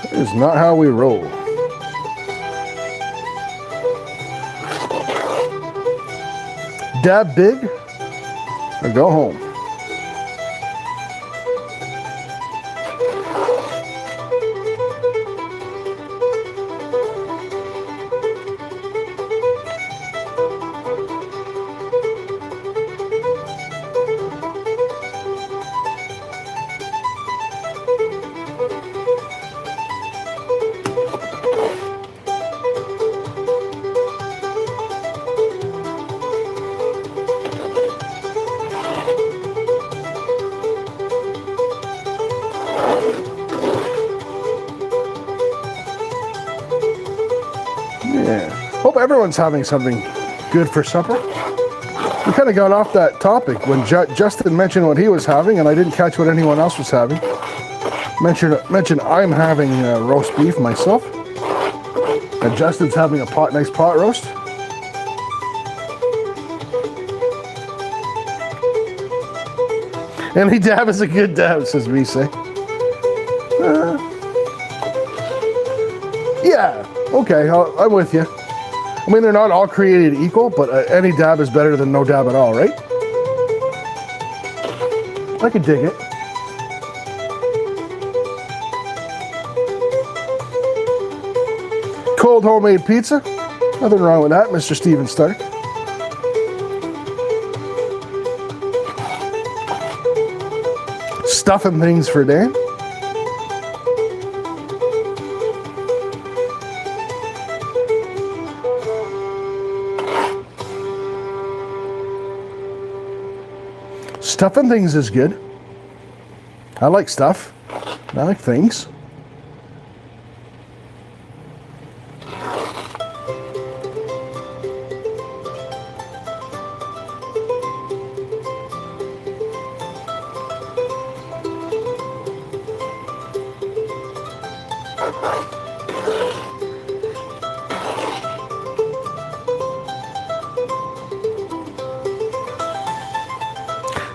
That is not how we roll. Dab big or go home. Yeah. Hope everyone's having something good for supper. We kind of got off that topic when Justin mentioned what he was having, and I didn't catch what anyone else was having. Mentioned I'm having roast beef myself, and Justin's having a nice pot roast. Any dab is a good dab, says Visa. Yeah, okay, I'm with you. I mean, they're not all created equal, but any dab is better than no dab at all, right? I could dig it. Cold homemade pizza. Nothing wrong with that, Mr. Steven Stark. Stuffing things for Dan. Stuffing things is good. I like stuff. I like things.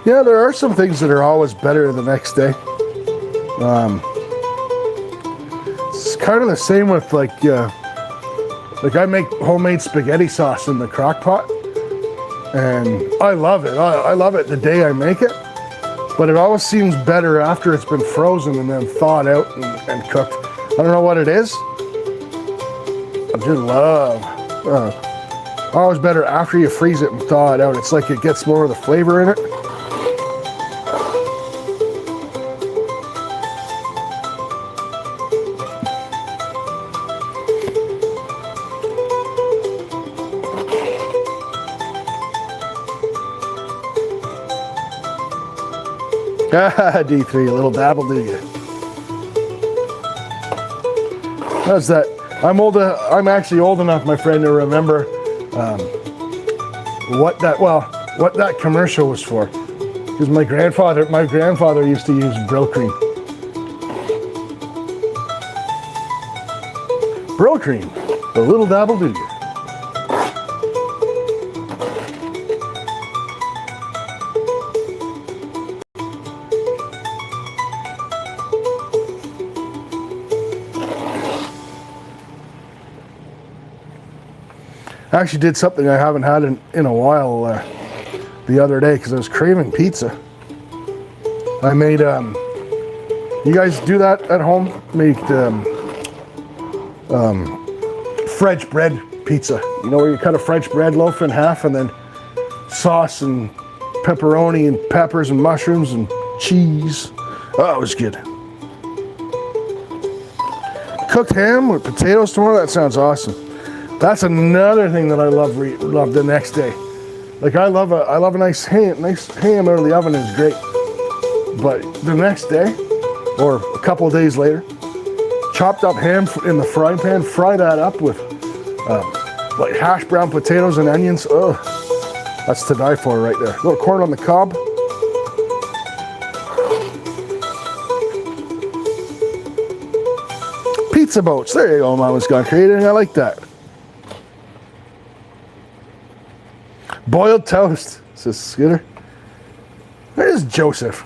Yeah, there are some things that are always better the next day. It's kind of the same with like I make homemade spaghetti sauce in the crock pot, and I love it. I love it the day I make it, but it always seems better after it's been frozen and then thawed out and cooked. I don't know what it is. I just love. Always better after you freeze it and thaw it out. It's like it gets more of the flavor in it. D3, a little dabble, do you? How's that? I'm actually old enough, my friend, to remember what that commercial was for. Because my grandfather used to use Brill cream. Brill cream, a little dabble, do you? I actually did something I haven't had in a while the other day because I was craving pizza. I made, you guys do that at home? Make French bread pizza. You know, where you cut a French bread loaf in half and then sauce and pepperoni and peppers and mushrooms and cheese. Oh, it was good. Cooked ham with potatoes tomorrow? That sounds awesome. That's another thing that I love the next day. Like I love a nice ham out of the oven is great. But the next day, or a couple of days later, chopped up ham in the frying pan, fry that up with like hash brown potatoes and onions. Oh, that's to die for right there. A little corn on the cob. Pizza boats. There you go, Mama's Gone Creative. I like that. Boiled toast, says Scooter. Where's Joseph?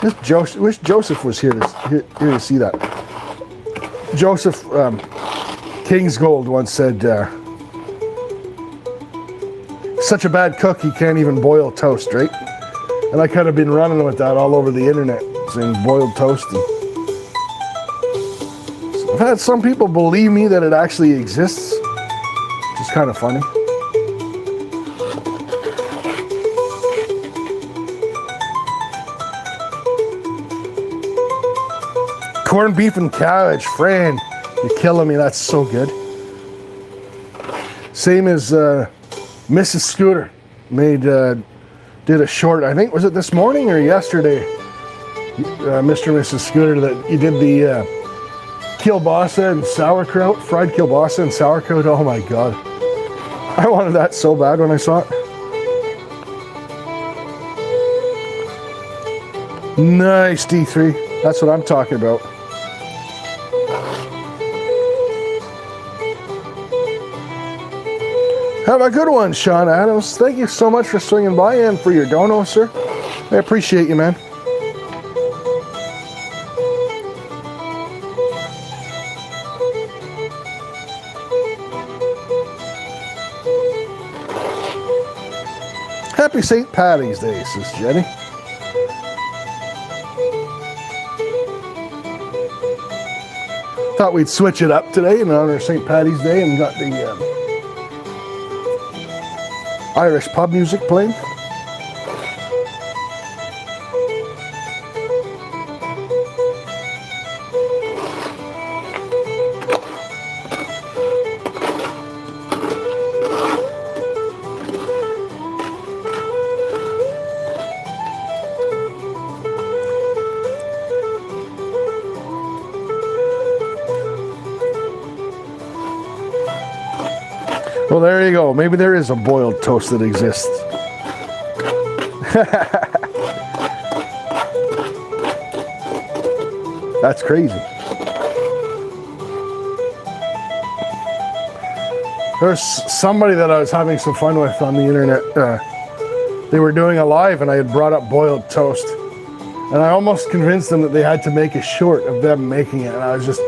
Wish Joseph was here to see that. Joseph Kingsgold once said, such a bad cook he can't even boil toast, right? And I kind of been running with that all over the internet, saying boiled toast. And so I've had some people believe me that it actually exists, which is kind of funny. Corned beef and cabbage, Fran, you're killing me. That's so good. Same as Mrs. Scooter did a short. I think was it this morning or yesterday, Mr. and Mrs. Scooter, that you did the kielbasa and sauerkraut, fried kielbasa and sauerkraut. Oh my god, I wanted that so bad when I saw it. Nice, D3. That's what I'm talking about. Have a good one, Sean Adams. Thank you so much for swinging by and for your dono, sir. I appreciate you, man. Happy St. Patty's Day, says Jenny. Thought we'd switch it up today in honor of St. Patty's Day and got the Irish pub music playing. Well, there you go. Maybe there is a boiled toast that exists. That's crazy. There's somebody that I was having some fun with on the internet they were doing a live and I had brought up boiled toast. And I almost convinced them that they had to make a short of them making it. And I was just,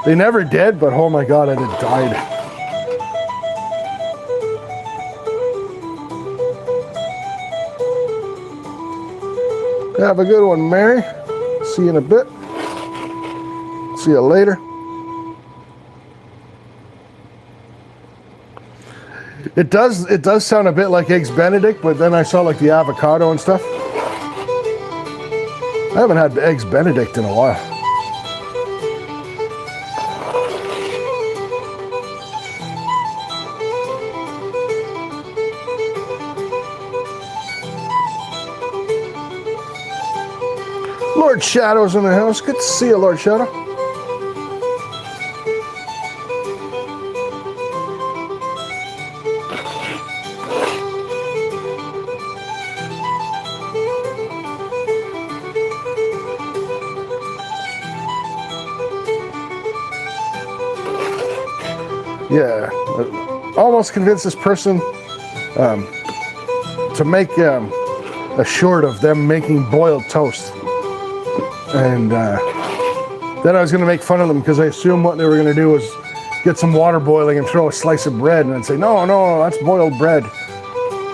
they never did, but oh my God, I'd have died. Have a good one, Mary. See you in a bit. See you later. It does sound a bit like Eggs Benedict, but then I saw like the avocado and stuff. I haven't had Eggs Benedict in a while. Lord Shadow's in the house. Good to see you, Lord Shadow. Yeah, almost convinced this person to make a short of them making boiled toast. And then I was going to make fun of them because I assumed what they were going to do was get some water boiling and throw a slice of bread. And I'd say, no, that's boiled bread,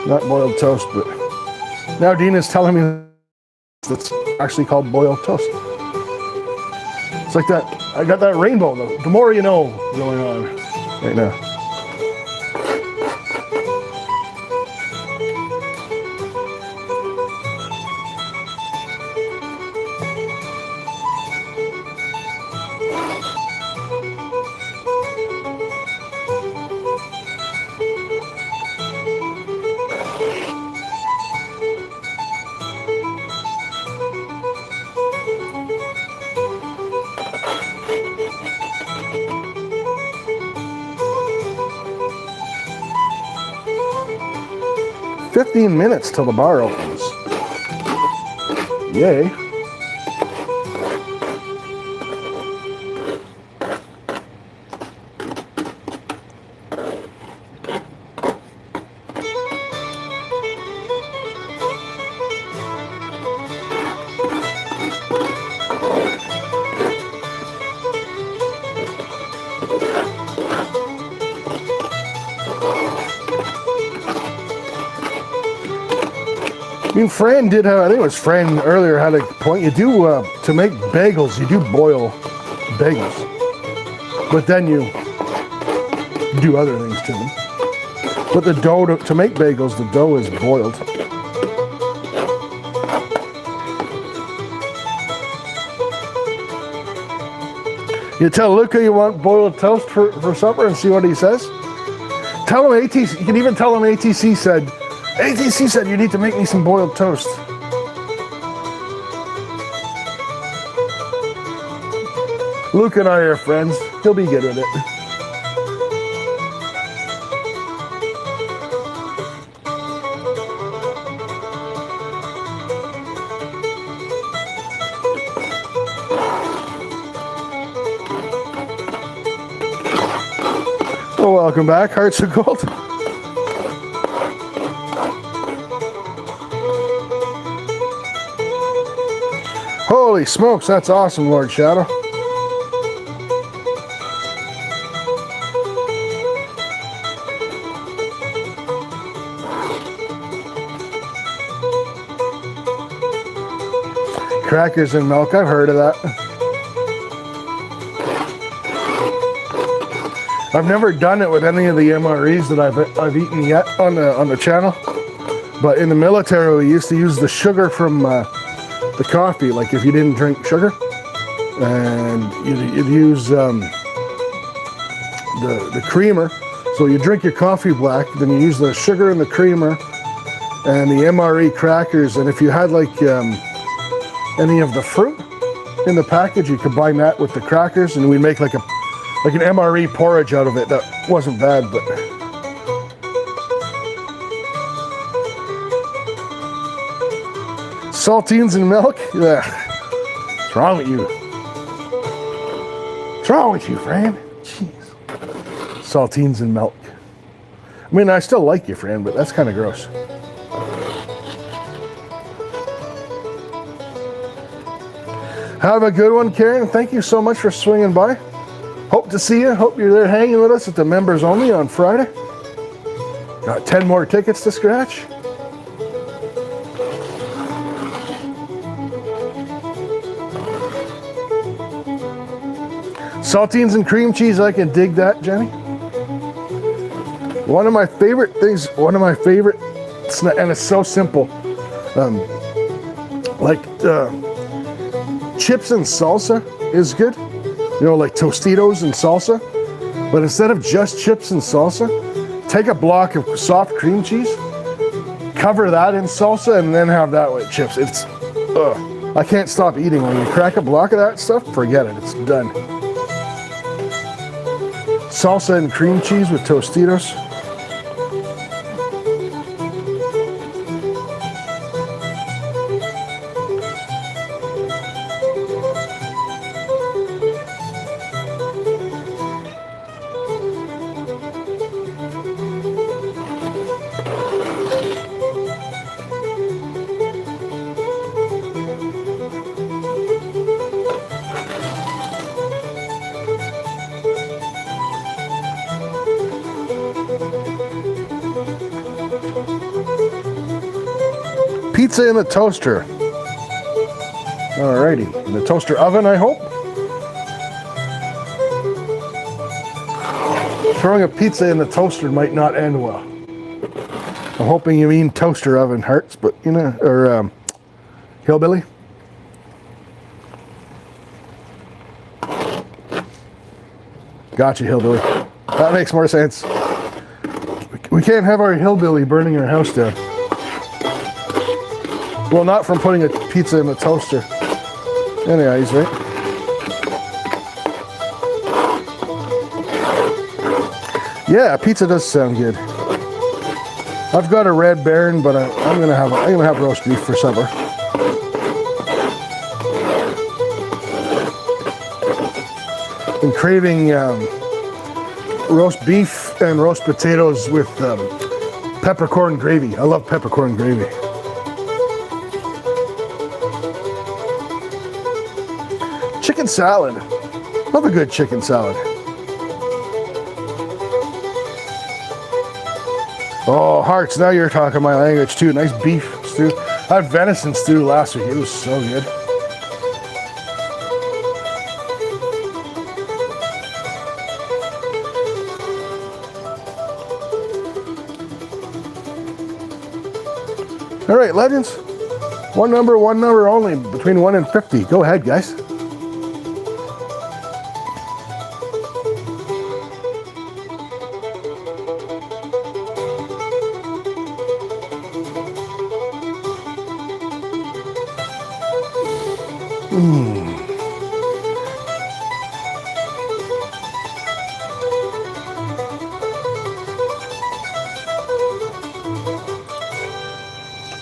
not boiled toast. But now Dina's telling me that's actually called boiled toast. It's like that. I got that rainbow, though. The more you know going on right now. "15 minutes till the bar opens." Yay. I mean, Fran did, I think it was Fran earlier had a point. You do, to make bagels, you do boil bagels. But then you do other things to them. But the dough, to make bagels, the dough is boiled. You tell Luca you want boiled toast for supper and see what he says. Tell him ATC, you can even tell him ATC said you need to make me some boiled toast. Luke and I are friends. He'll be good with it. Well, welcome back, Hearts of Gold. Holy smokes, that's awesome, Lord Shadow. Crackers and milk, I've heard of that. I've never done it with any of the MREs that I've eaten yet on the channel. But in the military, we used to use the sugar from the coffee, like if you didn't drink sugar, and you'd use the creamer. So you drink your coffee black, then you use the sugar and the creamer and the MRE crackers, and if you had like any of the fruit in the package, you combine that with the crackers, and we'd make like an MRE porridge out of it. That wasn't bad, but saltines and milk? Yeah. What's wrong with you? What's wrong with you, Fran? Jeez. Saltines and milk. I mean, I still like you, Fran, but that's kind of gross. Have a good one, Karen. Thank you so much for swinging by. Hope to see you. Hope you're there hanging with us at the members only on Friday. Got 10 more tickets to scratch. Saltines and cream cheese, I can dig that, Jenny. One of my favorite things, and it's so simple. Chips and salsa is good. You know, like Tostitos and salsa. But instead of just chips and salsa, take a block of soft cream cheese, cover that in salsa, and then have that with chips. It's, I can't stop eating. When you crack a block of that stuff, forget it, it's done. Salsa and cream cheese with Tostitos. Pizza in the toaster. Alrighty, in the toaster oven, I hope. Throwing a pizza in the toaster might not end well. I'm hoping you mean toaster oven, Hearts, but you know, or Hillbilly. Gotcha, Hillbilly. That makes more sense. We can't have our Hillbilly burning our house down. Well, not from putting a pizza in the toaster. Anyways, right? Yeah, pizza does sound good. I've got a Red Baron, but I'm gonna have roast beef for supper. Been craving roast beef and roast potatoes with peppercorn gravy. I love peppercorn gravy. Chicken salad. Love a good chicken salad. Oh, Hearts, now you're talking my language too. Nice beef stew. I had venison stew last week. It was so good. All right, legends. One number only, between 1 and 50. Go ahead, guys.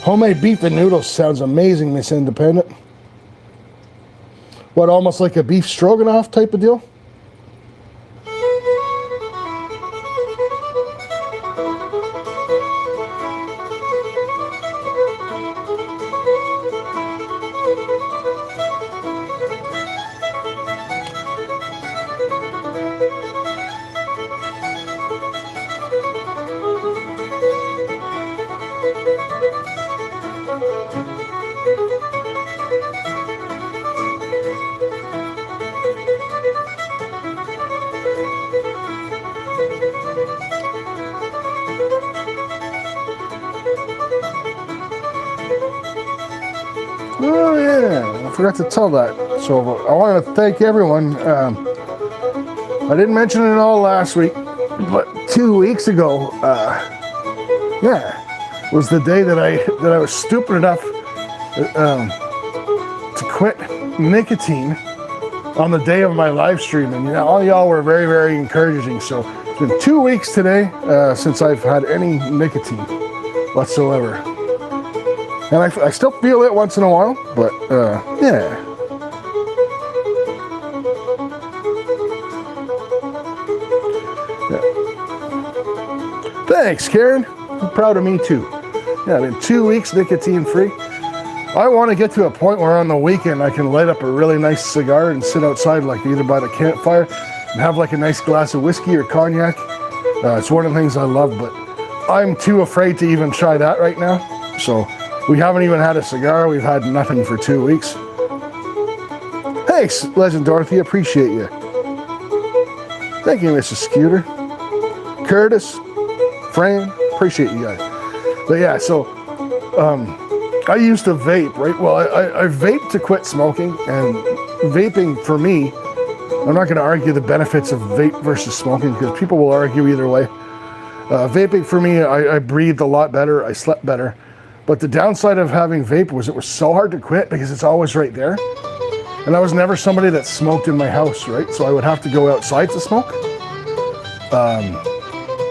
Homemade beef and noodles sounds amazing, Miss Independent. What, almost like a beef stroganoff type of deal? Oh yeah, I forgot to tell that. So I want to thank everyone. I didn't mention it all last week, but 2 weeks ago, was the day that I was stupid enough to quit nicotine on the day of my live stream, and all y'all were very, very encouraging. So it's been 2 weeks today since I've had any nicotine whatsoever. And I still feel it once in a while, but yeah. Thanks, Karen. I'm proud of me too. Yeah, I've been 2 weeks nicotine free. I want to get to a point where on the weekend I can light up a really nice cigar and sit outside, like either by the campfire and have like a nice glass of whiskey or cognac. It's one of the things I love, but I'm too afraid to even try that right now. So we haven't even had a cigar. We've had nothing for 2 weeks. Thanks, Legend Dorothy. Appreciate you. Thank you, Mrs. Scooter. Curtis, Fran, appreciate you guys. But yeah, so I used to vape, right? Well, I vaped to quit smoking, and vaping for me, I'm not going to argue the benefits of vape versus smoking because people will argue either way. Vaping for me, I breathed a lot better, I slept better. But the downside of having vape was it was so hard to quit because it's always right there. And I was never somebody that smoked in my house, right? So I would have to go outside to smoke.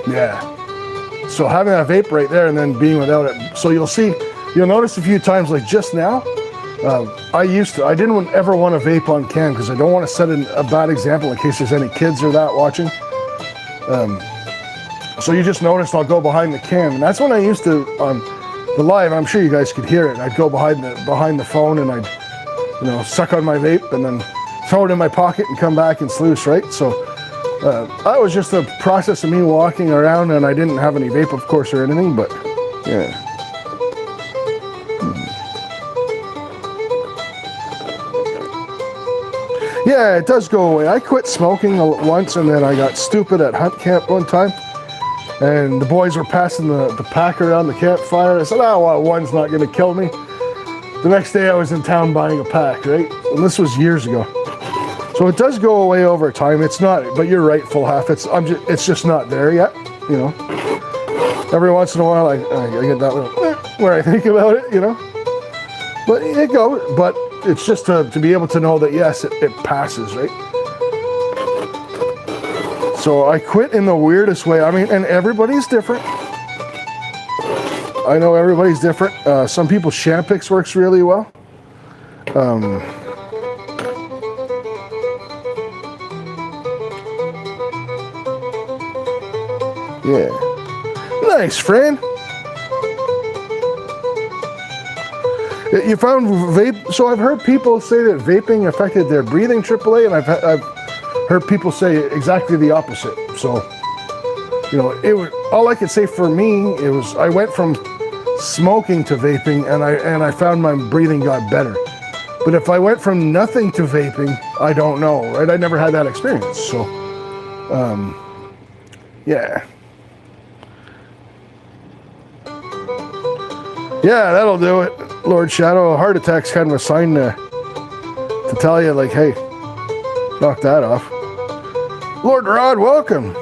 Yeah. So having a vape right there and then being without it. So you'll notice a few times, like just now, I didn't ever want to vape on cam because I don't want to set a bad example in case there's any kids or that watching. So you just noticed I'll go behind the cam, and that's when I used to, the live, I'm sure you guys could hear it. I'd go behind the phone and I'd, suck on my vape and then throw it in my pocket and come back and sluice, right? So that was just a process of me walking around, and I didn't have any vape, of course, or anything, but yeah. Yeah, it does go away. I quit smoking once, and then I got stupid at hunt camp one time, and the boys were passing the pack around the campfire. I said, oh, well, one's not going to kill me. The next day I was in town buying a pack, right? And this was years ago. So it does go away over time. It's not, but you're right, full half. It's just not there yet, Every once in a while I get that little where I think about it, But it goes, but it's just to be able to know that, yes, it passes, right? So I quit in the weirdest way. I mean, and everybody's different. I know everybody's different. Some people, Champix works really well. Yeah. Nice, friend. You found vape, so I've heard people say that vaping affected their breathing, AAA, and I've heard people say exactly the opposite. So, all I could say for me, I went from smoking to vaping, and I found my breathing got better. But if I went from nothing to vaping, I don't know, right? I never had that experience, so, yeah. Yeah, that'll do it. Lord Shadow, a heart attack's kind of a sign to tell you, like, hey, knock that off. Lord Rod, welcome.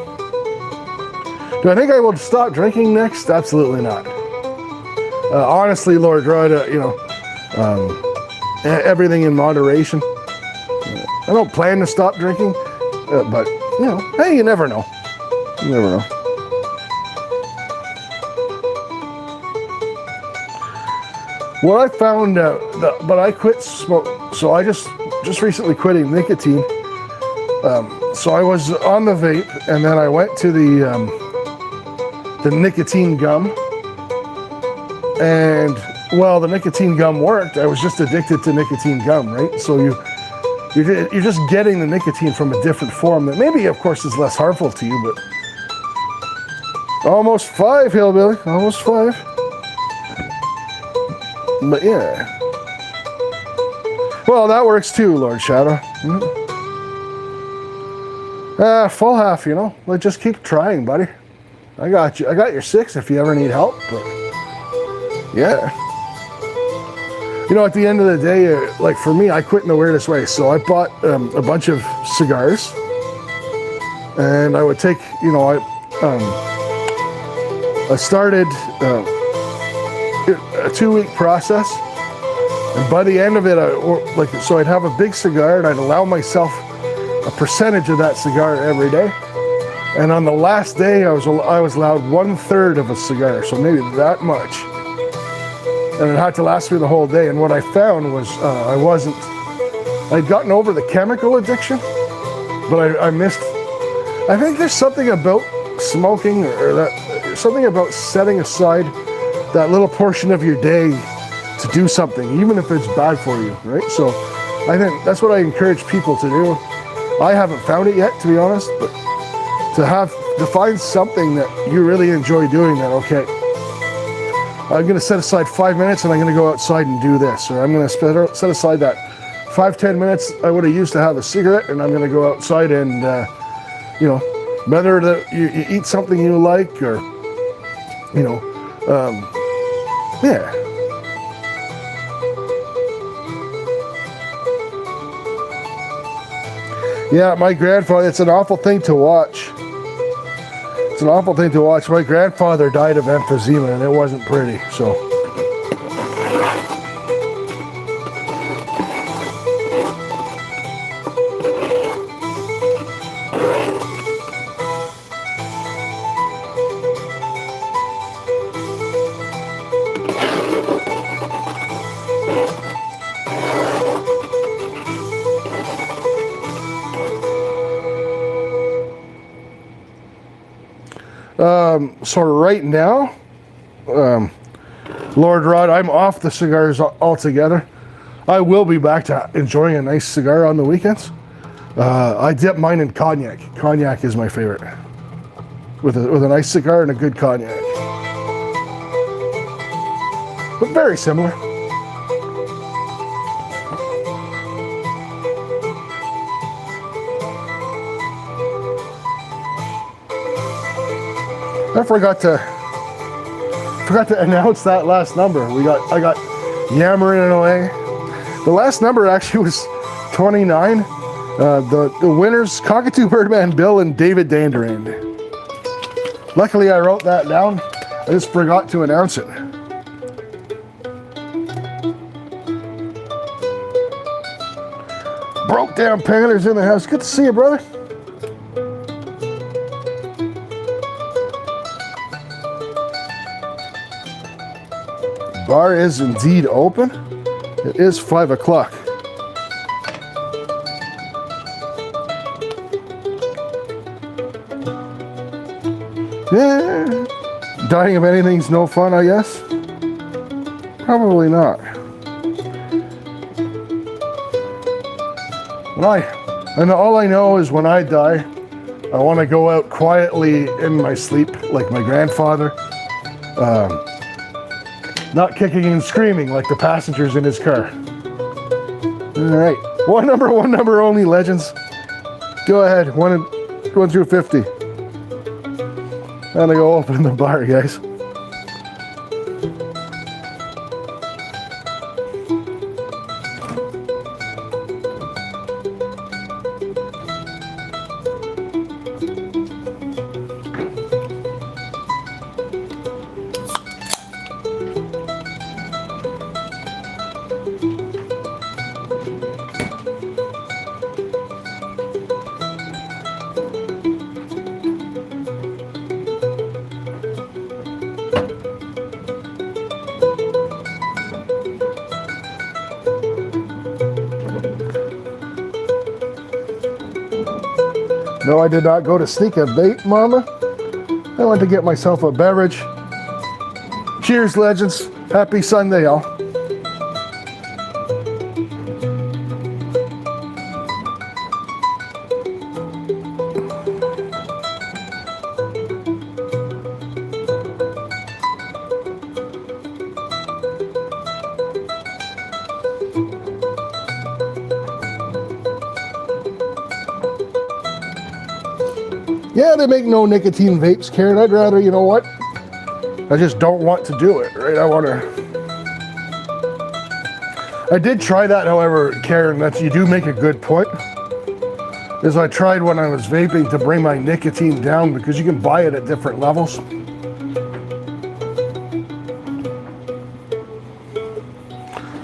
Do I think I will stop drinking next? Absolutely not. Honestly, Lord Rod, everything in moderation. I don't plan to stop drinking, but, hey, you never know. You never know. What I found out, but I quit smoke, so I just recently quitting nicotine. So I was on the vape, and then I went to the nicotine gum, and well, the nicotine gum worked. I was just addicted to nicotine gum, right? So you're just getting the nicotine from a different form that maybe, of course, is less harmful to you, but almost 5, Hillbilly, almost 5. But yeah. Well, that works too, Lord Shadow. Full half, Like, just keep trying, buddy. I got you. I got your 6 if you ever need help, but yeah. At the end of the day, like for me, I quit in the weirdest way. So I bought a bunch of cigars, and I would take, I started a 2-week process, and by the end of it, so I'd have a big cigar, and I'd allow myself a percentage of that cigar every day. And on the last day, I was allowed 1/3 of a cigar, so maybe that much. And it had to last me the whole day. And what I found was I'd gotten over the chemical addiction, but I missed. I think there's something about smoking, something about setting aside that little portion of your day to do something, even if it's bad for you, right? So I think that's what I encourage people to do. I haven't found it yet, to be honest, but to find something that you really enjoy doing, that, okay, I'm going to set aside 5 minutes and I'm going to go outside and do this, or I'm going to set aside that 5-10 minutes I would have used to have a cigarette, and I'm going to go outside and, you know, whether you eat something you like, or, you know, yeah. Yeah, my grandfather, it's an awful thing to watch. It's an awful thing to watch. My grandfather died of emphysema, and it wasn't pretty, so. So right now, Lord Rod, I'm off the cigars altogether. I will be back to enjoying a nice cigar on the weekends. I dip mine in cognac. Cognac is my favorite. With a nice cigar and a good cognac. But very similar. I forgot to announce that last number. I got yammering away. The last number actually was 29. The winners, Cockatoo Birdman Bill and David Danderand. Luckily I wrote that down. I just forgot to announce it. Broke down Panther's in the house. Good to see you, brother. Bar is indeed open. It is 5 o'clock. Yeah. Dying of anything's no fun, I guess. Probably not. And all I know is when I die, I want to go out quietly in my sleep, like my grandfather. Not kicking and screaming like the passengers in his car. All right, one number only, legends. Go ahead, 1 through 50. I'm gonna go open the bar, guys. No, I did not go to sneak a bait, Mama. I went to get myself a beverage. Cheers, legends. Happy Sunday, y'all. Yeah, they make no nicotine vapes, Karen. I'd rather, you know what? I just don't want to do it, right? I did try that, however, Karen, that you do make a good point. Is I tried when I was vaping to bring my nicotine down, because you can buy it at different levels.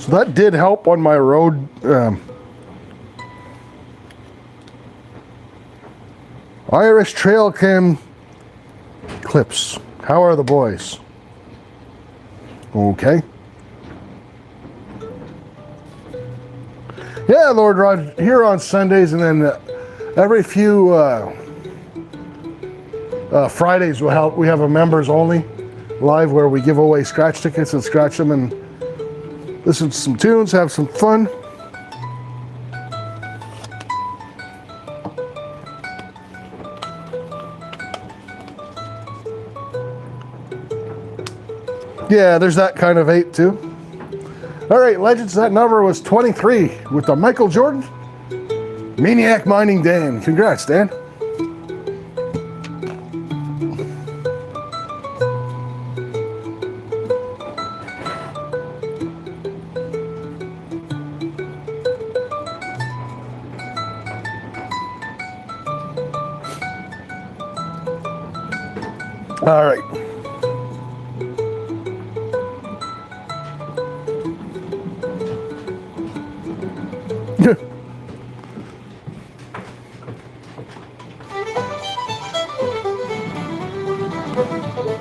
So that did help on my road. Irish trail cam clips. How are the boys? Okay. Yeah, Lord Rod, here on Sundays, and then every few Fridays we have a members only live where we give away scratch tickets and scratch them, and listen to some tunes, have some fun. Yeah, there's that kind of 8 too. All right, legends, that number was 23 with the Michael Jordan Maniac Mining Dan. Congrats, Dan. All right.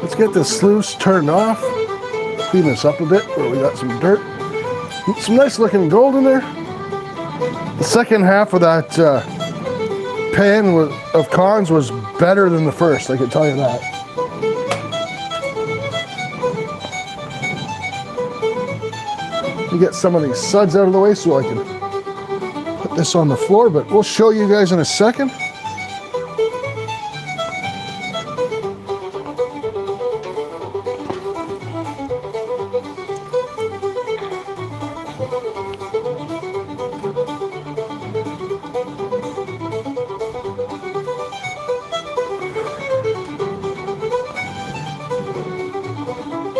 Let's get this sluice turned off. Clean this up a bit where we got some dirt. Some nice looking gold in there. The second half of that pan of cons was better than the first, I can tell you that. Let me get some of these suds out of the way so I can put this on the floor, but we'll show you guys in a second.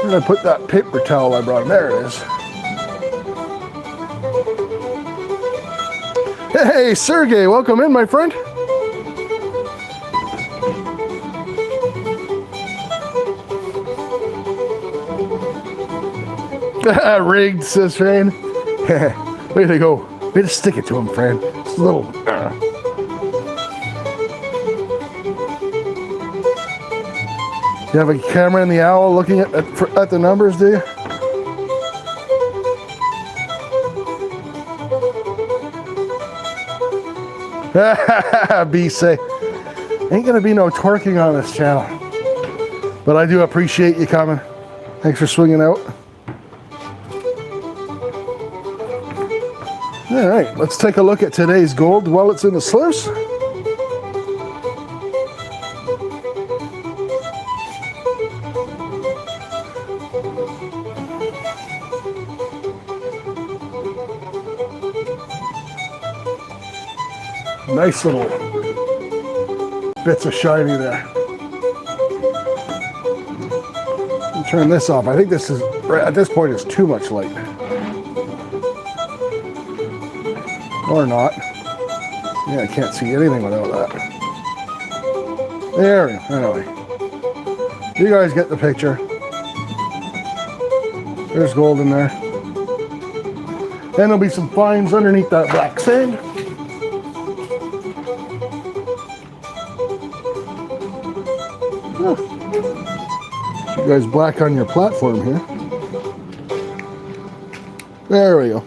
I'm gonna put that paper towel I brought. There it is. Hey, Sergey, welcome in, my friend. Rigged, says Fran. Way to go. Way to stick it to him, Fran. Just a little. You have a camera in the owl looking at the numbers, do you? B say, ain't gonna be no twerking on this channel. But I do appreciate you coming. Thanks for swinging out. All right, let's take a look at today's gold while it's in the sluice. Nice little bits of shiny there. Turn this off. I think this is, at this point, it's too much light. Or not. Yeah, I can't see anything without that. There we go. Anyway. You guys get the picture. There's gold in there. Then there'll be some fines underneath that black sand. You guys black on your platform here. There we go.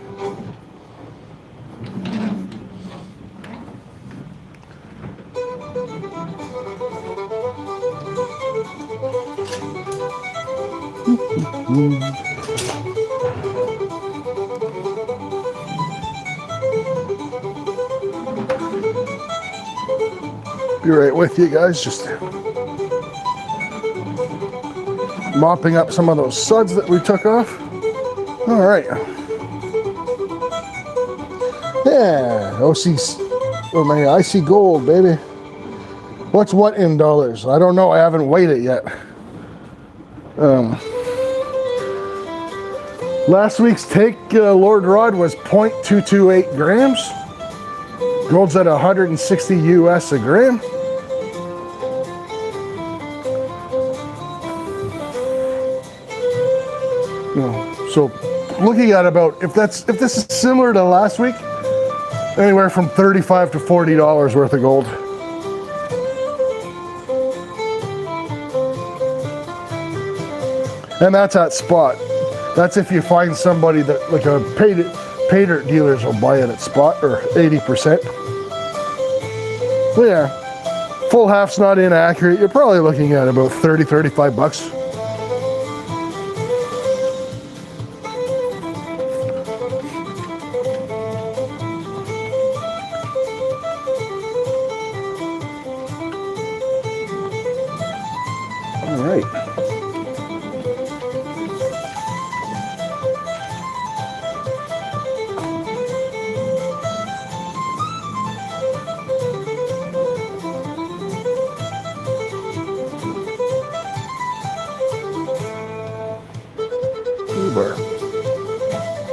Be right with you guys, just mopping up some of those suds that we took off. All right. Yeah, I see gold, baby. What's what in dollars? I don't know. I haven't weighed it yet. Last week's take, Lord Rod, was 0.228 grams. Gold's at 160 US a gram. So looking at about, if this is similar to last week, anywhere from $35 to $40 worth of gold. And that's at spot. That's if you find somebody that, like a pay dirt dealers will buy it at spot, or 80%. Well, yeah, full half's not inaccurate. You're probably looking at about 30, 35 bucks.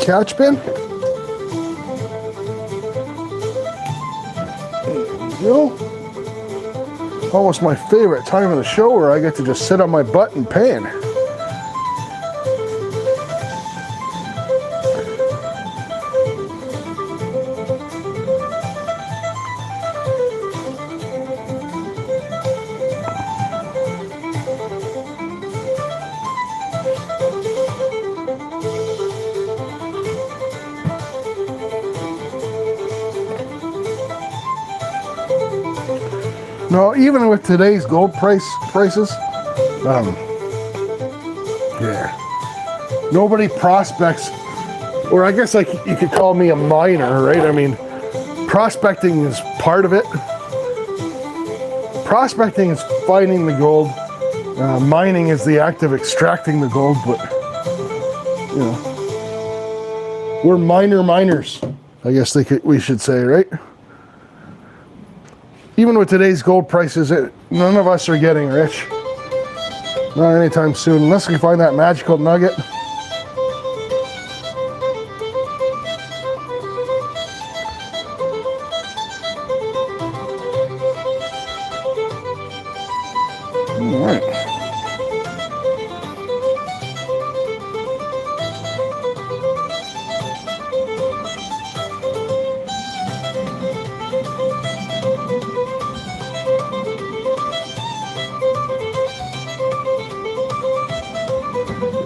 catch bin. There we go. Almost my favorite time of the show where I get to just sit on my butt and pan. No, even with today's gold prices, yeah, nobody prospects, or I guess like you could call me a miner, right? I mean, prospecting is part of it. Prospecting is finding the gold. Mining is the act of extracting the gold, but you know, we're miners. I guess we should say, right? Even with today's gold prices, none of us are getting rich. Not anytime soon, unless we find that magical nugget. All right.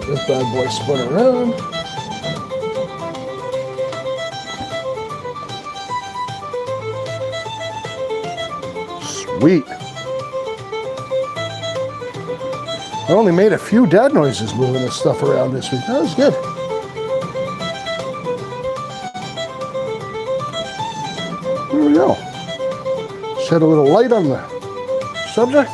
This bad boy spun around. Sweet. I only made a few dead noises moving this stuff around this week. That was good. There we go. Shed a little light on the subject.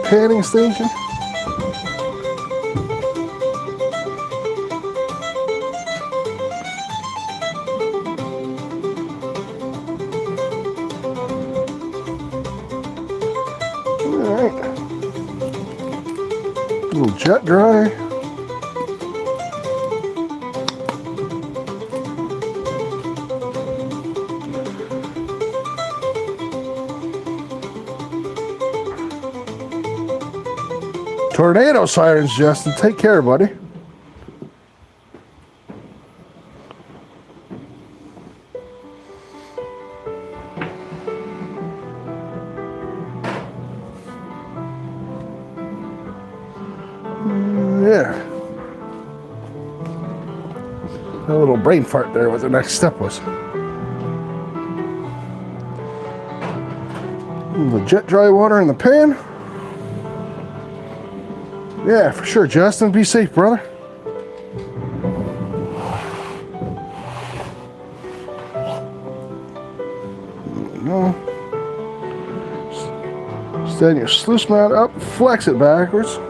Panning station. All right. A little jet dry. Tornado sirens, Justin. Take care, buddy. Yeah. A little brain fart there, what the next step was. The jet dry water in the pan. Yeah, for sure, Justin. Be safe, brother. No. Stand your sluice mat up, flex it backwards.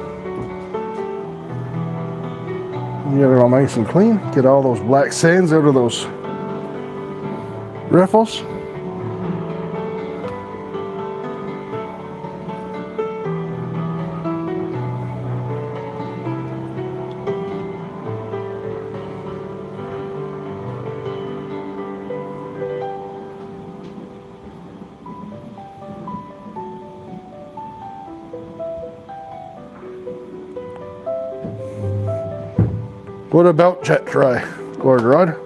Get it all nice and clean. Get all those black sands out of those riffles. What about jet dry, Gord Rod?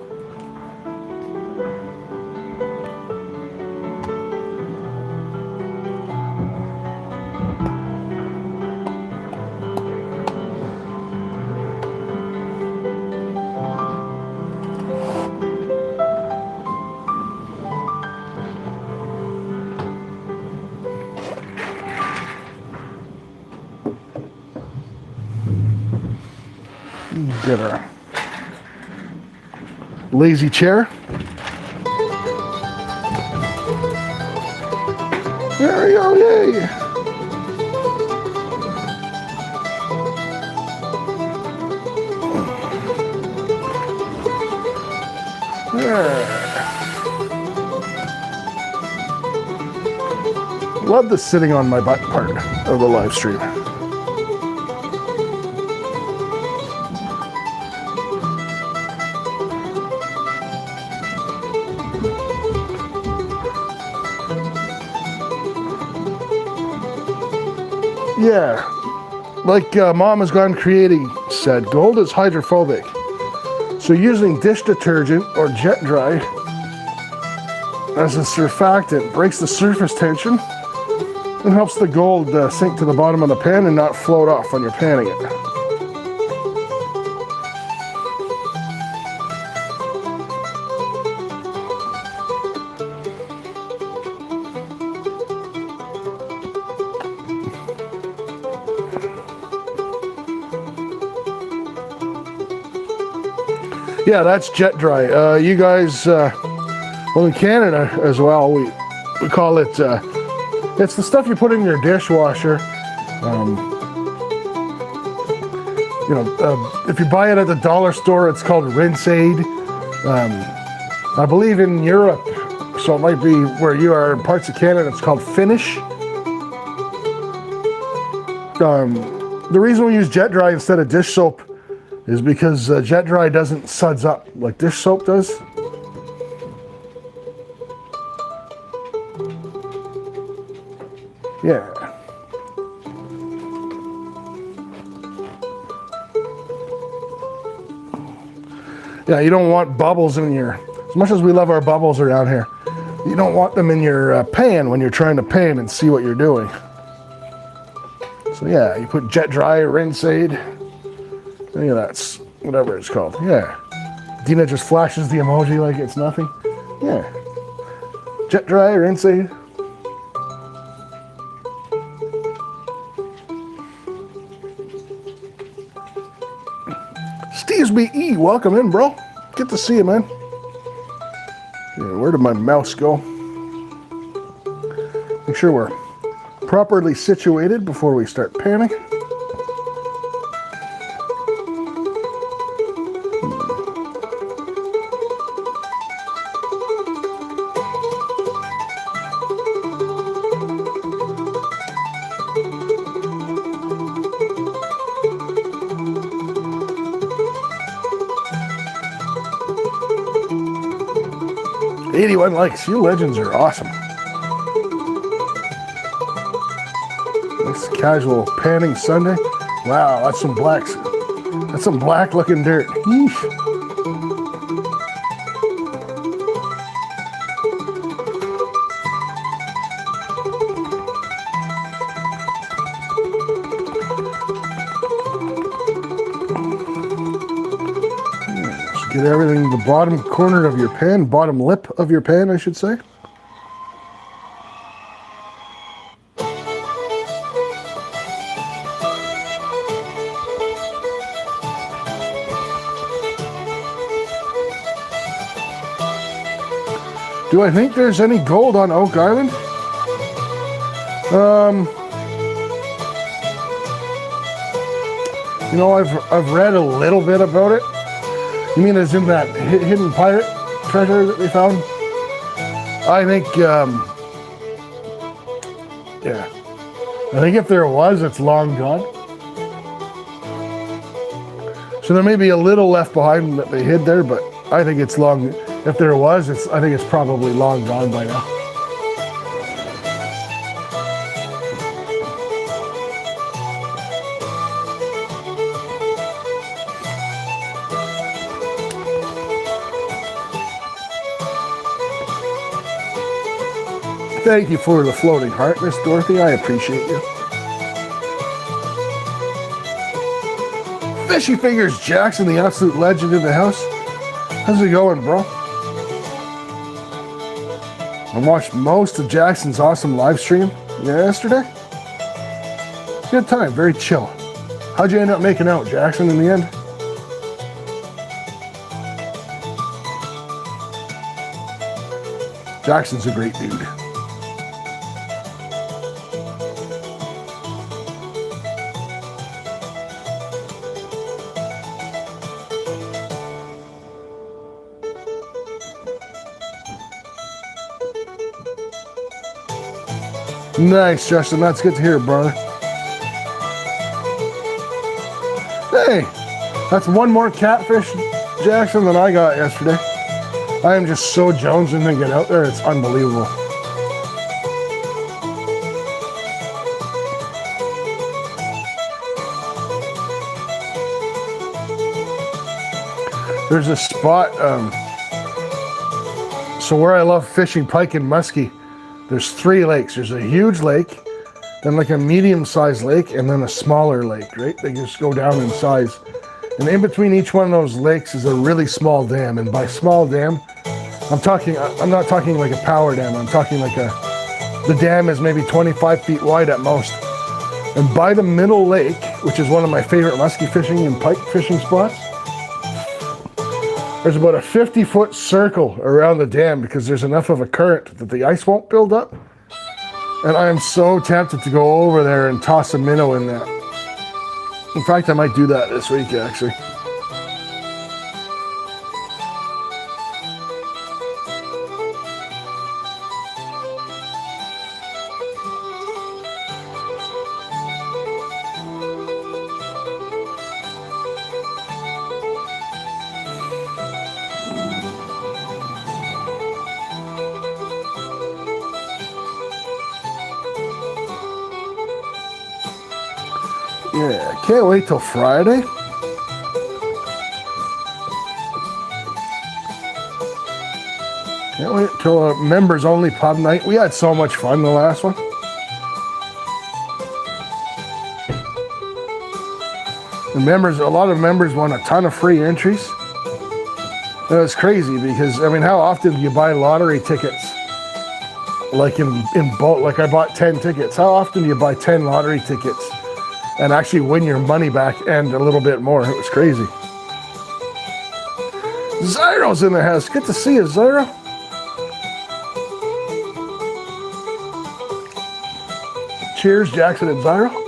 Get our lazy chair. There we go, yay! Love the sitting on my butt part of the live stream. Yeah, like Mom Has Gone Creating said, gold is hydrophobic. So using dish detergent or jet dry as a surfactant breaks the surface tension and helps the gold sink to the bottom of the pan and not float off when you're panning it. Yeah, that's jet dry. You guys, well, in Canada as well, we call it, it's the stuff you put in your dishwasher. You know, if you buy it at the dollar store, it's called Rinse Aid. I believe in Europe, so it might be where you are, in parts of Canada, it's called Finish. The reason we use jet dry instead of dish soap is because jet dry doesn't suds up like dish soap does. Yeah. Yeah, you don't want bubbles in your, as much as we love our bubbles around here, you don't want them in your pan when you're trying to pan and see what you're doing. So yeah, you put jet dry, Rinse Aid. Yeah, that's whatever it's called. Yeah. Dina just flashes the emoji like it's nothing. Yeah. Jet dry, Rinse Aid. Steve's BE, welcome in, bro. Good to see you, man. Yeah, where did my mouse go? Make sure we're properly situated before we start panning. $81 likes. You legends are awesome. Nice casual panning Sunday. Wow, that's some blacks. That's some black looking dirt. Yeesh. Get everything in the bottom corner of your pan, bottom lip of your pan, I should say. Do I think there's any gold on Oak Island? You know, I've read a little bit about it. You mean as in that hidden pirate treasure that they found? I think, yeah. I think if there was, it's long gone. So there may be a little left behind that they hid there, but I think it's long. If there was, I think it's probably long gone by now. Thank you for the floating heart, Miss Dorothy. I appreciate you. Fishy Fingers Jackson, the absolute legend in the house. How's it going, bro? I watched most of Jackson's awesome live stream yesterday. Good time, very chill. How'd you end up making out, Jackson, in the end? Jackson's a great dude. Nice, Justin. That's good to hear, brother. Hey, that's one more catfish, Jackson, than I got yesterday. I am just so jonesing to get out there. It's unbelievable. There's a spot, so where I love fishing pike and muskie, there's 3 lakes. There's a huge lake, then like a medium-sized lake, and then a smaller lake, right? They just go down in size. And in between each one of those lakes is a really small dam. And by small dam, I'm not talking like a power dam. I'm talking like the dam is maybe 25 feet wide at most. And by the middle lake, which is one of my favorite muskie fishing and pike fishing spots, there's about a 50-foot circle around the dam because there's enough of a current that the ice won't build up. And I am so tempted to go over there and toss a minnow in that. In fact, I might do that this week, actually. Yeah, can't wait till Friday. Can't wait till a members only pub night. We had so much fun the last one. The members, a lot of members won a ton of free entries. It was crazy because, I mean, how often do you buy lottery tickets? Like in bulk, like I bought 10 tickets. How often do you buy 10 lottery tickets and actually win your money back and a little bit more? It was crazy. Zyro's in the house. Good to see you, Zyro. Cheers, Jackson and Zyro.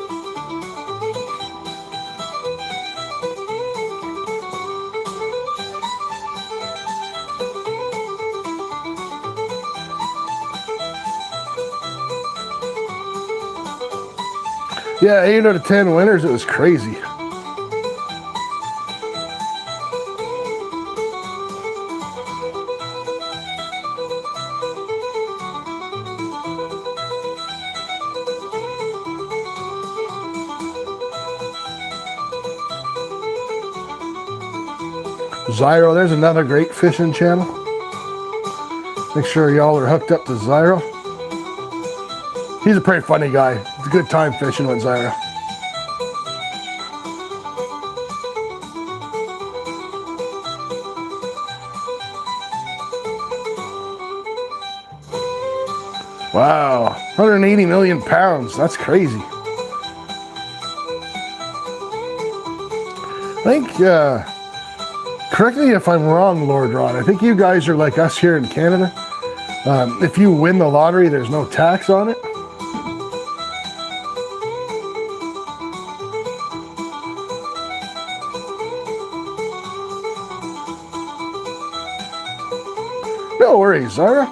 Yeah, 8 out of 10 winners. It was crazy. Zyro, there's another great fishing channel. Make sure y'all are hooked up to Zyro. He's a pretty funny guy. It's a good time fishing with Zyro. Wow, 180 million pounds. That's crazy. I think, correct me if I'm wrong, Lord Rod. I think you guys are like us here in Canada. If you win the lottery, there's no tax on it. No worries, Zara.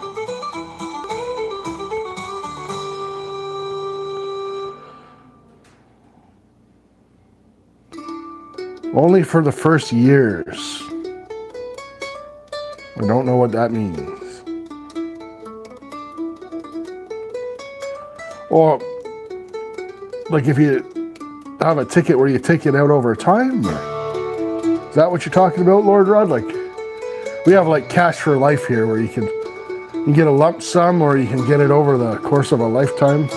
Only for the first years. I don't know what that means. Or, like if you have a ticket where you take it out over time? Or is that what you're talking about, Lord Rod? Like, we have like cash for life here where you can get a lump sum or you can get it over the course of a lifetime.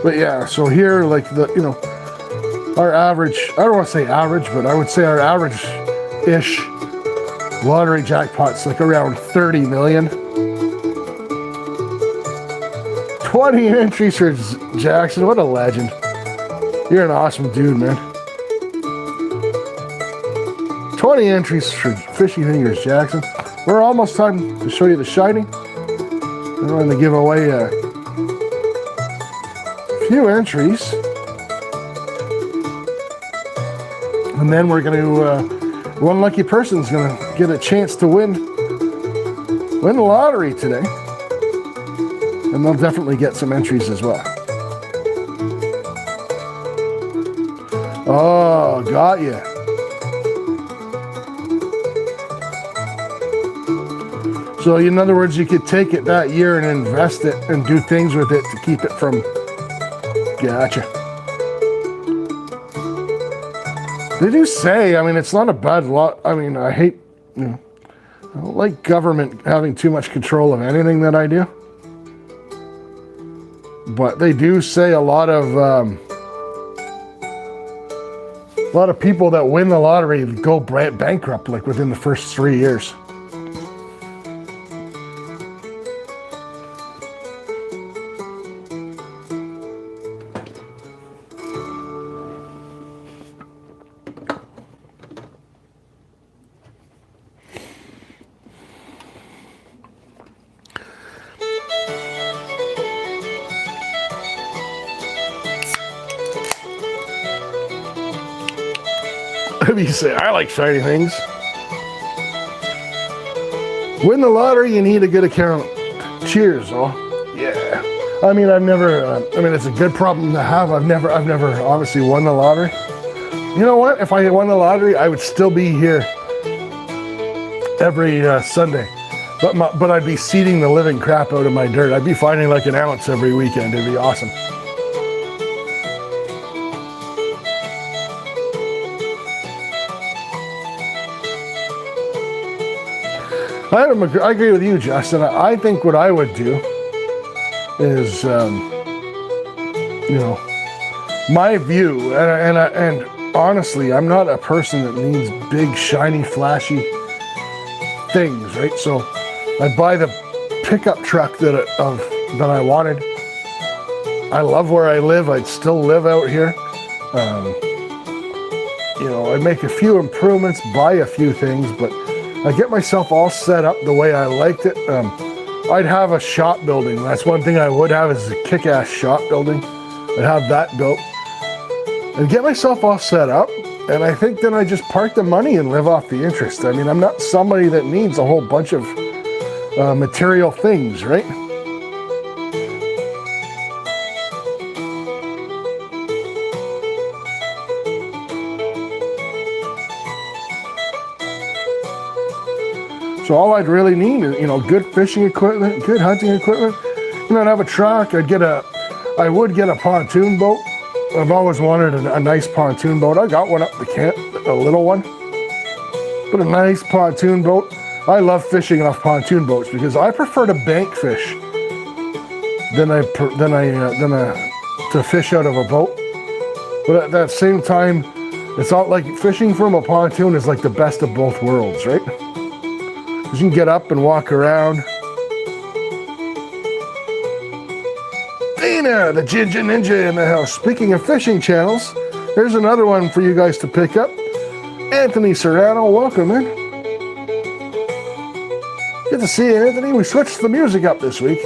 But yeah, so here, like our average, I don't want to say average, but I would say our average-ish lottery jackpot's like around 30 million. 20 entries for Jackson. What a legend. You're an awesome dude, man. 20 entries for Fishy Fingers, Jackson. We're almost time to show you The Shining. I'm going to give away a few entries. And then we're going to, one lucky person's going to get a chance to win the lottery today. And they'll definitely get some entries as well. Oh, got you. So in other words, you could take it that year and invest it and do things with it to keep it from, gotcha. They do say, I mean, it's not a bad lot. I mean, I hate, you know, I don't like government having too much control of anything that I do. But they do say a lot of people that win the lottery go bankrupt like within the first 3 years. You say, I like shiny things. Win the lottery, you need a good account. Cheers, oh. Yeah. I mean, I've never, I mean, it's a good problem to have. I've never obviously won the lottery. You know what? If I won the lottery, I would still be here every Sunday. But I'd be seeding the living crap out of my dirt. I'd be finding like an ounce every weekend. It'd be awesome. I agree with you, Justin. I think what I would do is, you know, my view, and honestly, I'm not a person that needs big, shiny, flashy things, right? So I'd buy the pickup truck that I wanted. I love where I live. I'd still live out here. You know, I'd make a few improvements, buy a few things, but I get myself all set up the way I liked it. I'd have a shop building. That's one thing I would have is a kick-ass shop building. I'd have that built and get myself all set up. And I think then I just park the money and live off the interest. I mean, I'm not somebody that needs a whole bunch of material things, right? So all I'd really need is, you know, good fishing equipment, good hunting equipment. You know, I'd have a truck. I would get a pontoon boat. I've always wanted a nice pontoon boat. I got one up the camp, a little one, but a nice pontoon boat. I love fishing off pontoon boats because I prefer to bank fish than to fish out of a boat. But at that same time, it's not like fishing from a pontoon is like the best of both worlds, right? Because you can get up and walk around. Dana, the Ginger Ninja in the house. Speaking of fishing channels, there's another one for you guys to pick up. Anthony Serrano, welcome in. Good to see you, Anthony. We switched the music up this week.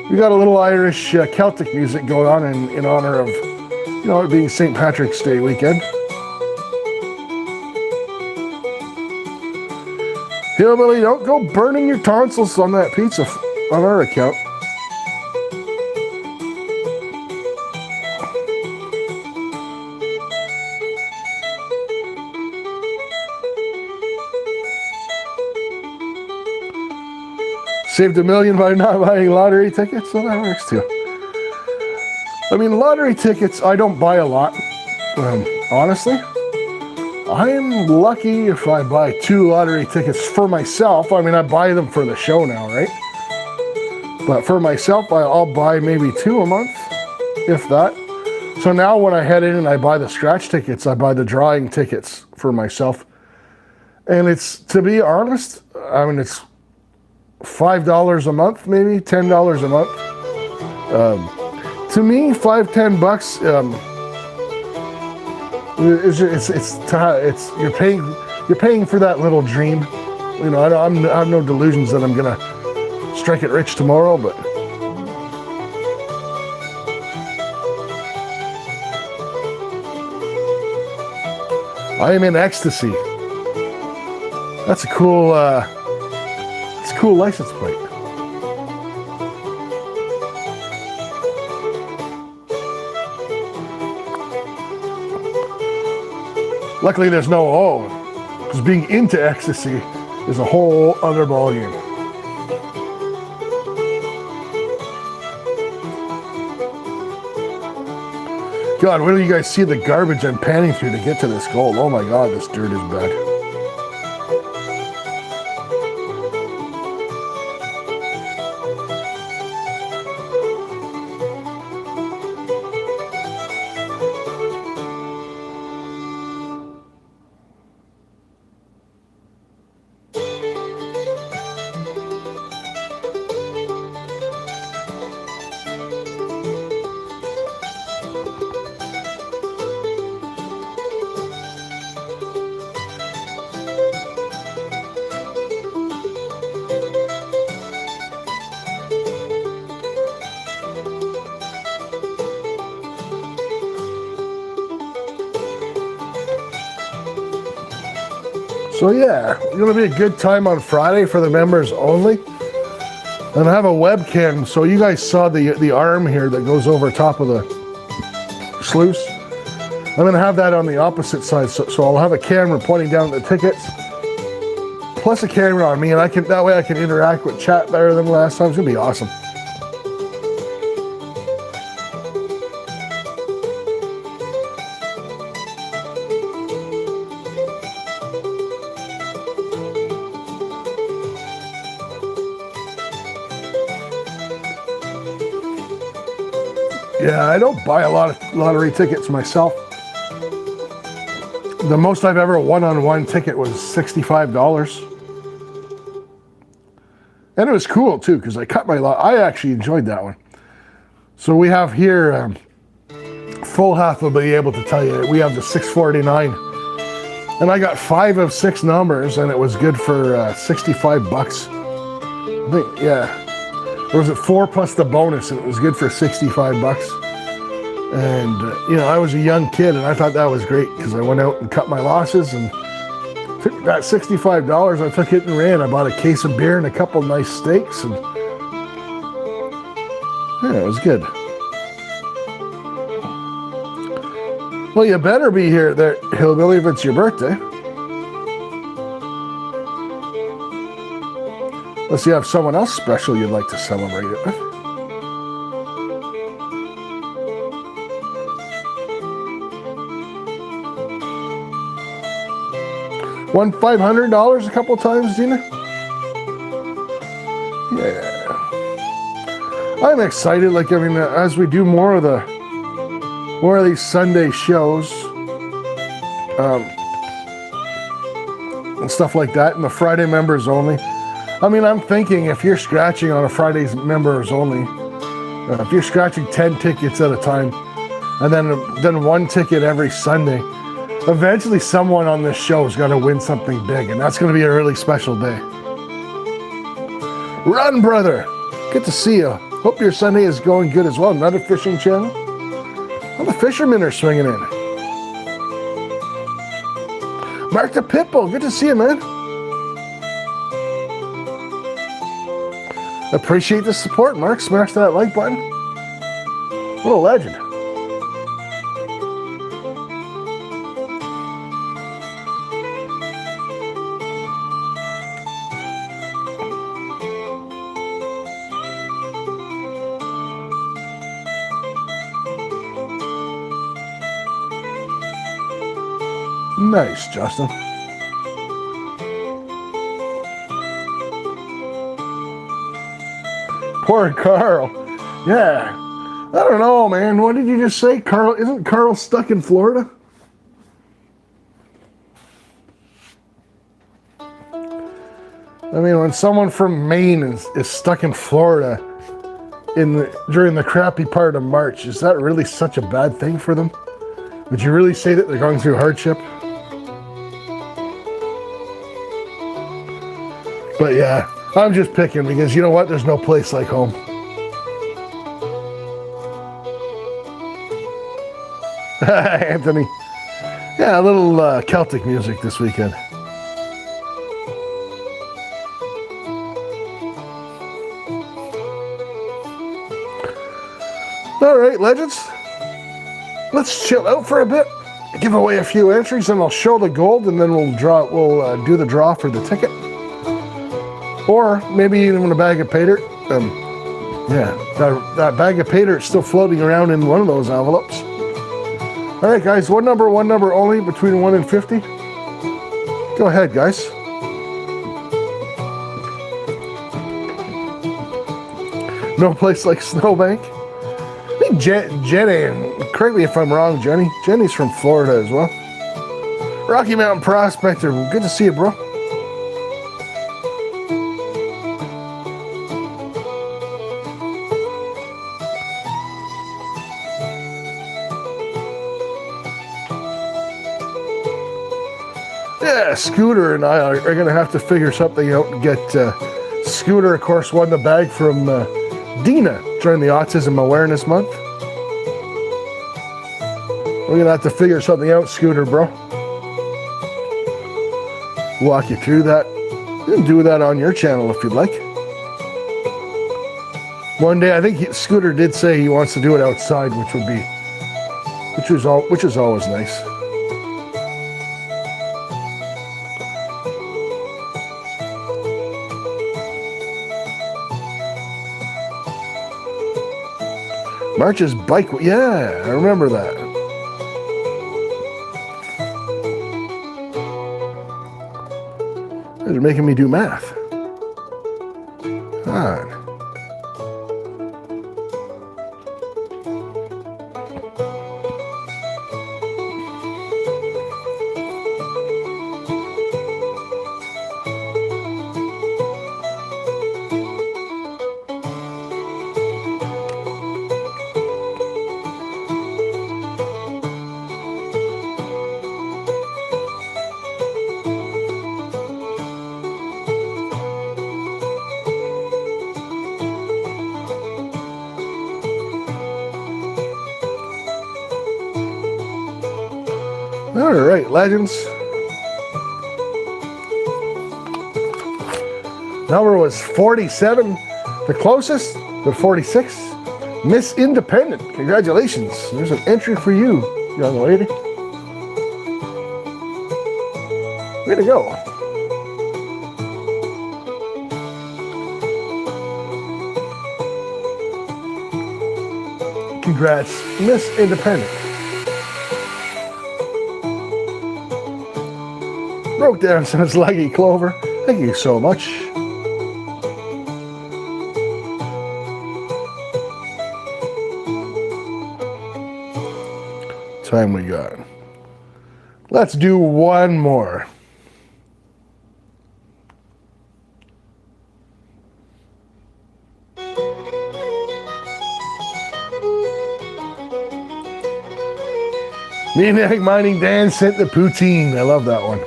We got a little Irish Celtic music going on in honor of, you know, it being St. Patrick's Day weekend. Hillbilly, don't go burning your tonsils on that pizza on our account. Saved $1 million by not buying lottery tickets? Well, that works too. I mean, lottery tickets, I don't buy a lot. Honestly. I'm lucky if I buy 2 lottery tickets for myself. I mean, I buy them for the show now, right? But for myself, I'll buy maybe 2 a month, if that. So now when I head in and I buy the scratch tickets, I buy the drawing tickets for myself. And it's, to be honest, I mean, it's $5 a month, maybe $10 a month. To me, $5-10. It's you're paying for that little dream. You know, I have no delusions that I'm gonna strike it rich tomorrow, but I am in ecstasy. That's a cool license plate. Luckily, there's no O, because being into ecstasy is a whole other ballgame. God, where do you guys see the garbage I'm panning through to get to this gold? Oh my God, this dirt is bad. So yeah, it's gonna be a good time on Friday for the members only. And I have a webcam, so you guys saw the arm here that goes over top of the sluice. I'm gonna have that on the opposite side, so I'll have a camera pointing down at the tickets, plus a camera on me, and that way I can interact with chat better than last time. It's gonna be awesome. Yeah, I don't buy a lot of lottery tickets myself. The most I've ever won on one ticket was $65. And it was cool too, because I cut my lot. I actually enjoyed that one. So we have here, full half will be able to tell you, we have the 649. And I got 5 of 6 numbers, and it was good for 65 bucks. I think, yeah. Or was it 4 plus the bonus, and it was good for 65 bucks. And, you know, I was a young kid, and I thought that was great, because I went out and cut my losses, and took that $65, I took it and ran. I bought a case of beer and a couple nice steaks, and yeah, it was good. Well, you better be here, there, Hillbilly, if it's your birthday. Unless you have someone else special you'd like to celebrate it with. Won $500 a couple times, Dina? Yeah. I'm excited, like, I mean, as we do more of these Sunday shows, and stuff like that, and the Friday members only. I mean, I'm thinking if you're scratching on a Friday's members only, if you're scratching 10 tickets at a time, and then 1 ticket every Sunday, eventually someone on this show is going to win something big, and that's going to be a really special day. Run, brother! Good to see you. Hope your Sunday is going good as well. Another fishing channel? Well, the fishermen are swinging in. Mark the Pitbull, good to see you, man. Appreciate the support, Mark. Smash that like button. What a legend. Nice, Justin. Poor Carl. Yeah. I don't know, man. What did you just say? Carl, isn't Carl stuck in Florida? I mean, when someone from Maine is stuck in Florida during the crappy part of March, is that really such a bad thing for them? Would you really say that they're going through hardship? But yeah, I'm just picking because you know what? There's no place like home. Anthony. Yeah, a little Celtic music this weekend. All right, legends. Let's chill out for a bit. Give away a few entries, and I'll show the gold, and then we'll do the draw for the ticket. Or maybe even a bag of pay dirt. Yeah, that bag of pay dirt is still floating around in one of those envelopes. All right, guys, one number only, between 1 and 50. Go ahead, guys. No place like Snowbank. I think Jenny, correct me if I'm wrong, Jenny. Jenny's from Florida as well. Rocky Mountain Prospector, good to see you, bro. Yeah, Scooter and I are going to have to figure something out and get Scooter, of course, won the bag from Dina during the Autism Awareness Month. We're going to have to figure something out, Scooter, bro. Walk you through that. You can do that on your channel if you'd like. One day, I think Scooter did say he wants to do it outside, which is always nice. March's bike, yeah, I remember that. They're making me do math. God. All right, legends. Number was 47. The closest, the 46. Miss Independent. Congratulations. There's an entry for you, young lady. Way to go. Congrats, Miss Independent. Broke down some sluggy clover. Thank you so much. Time we got. Let's do one more. Maniac Mining Dan sent the poutine. I love that one.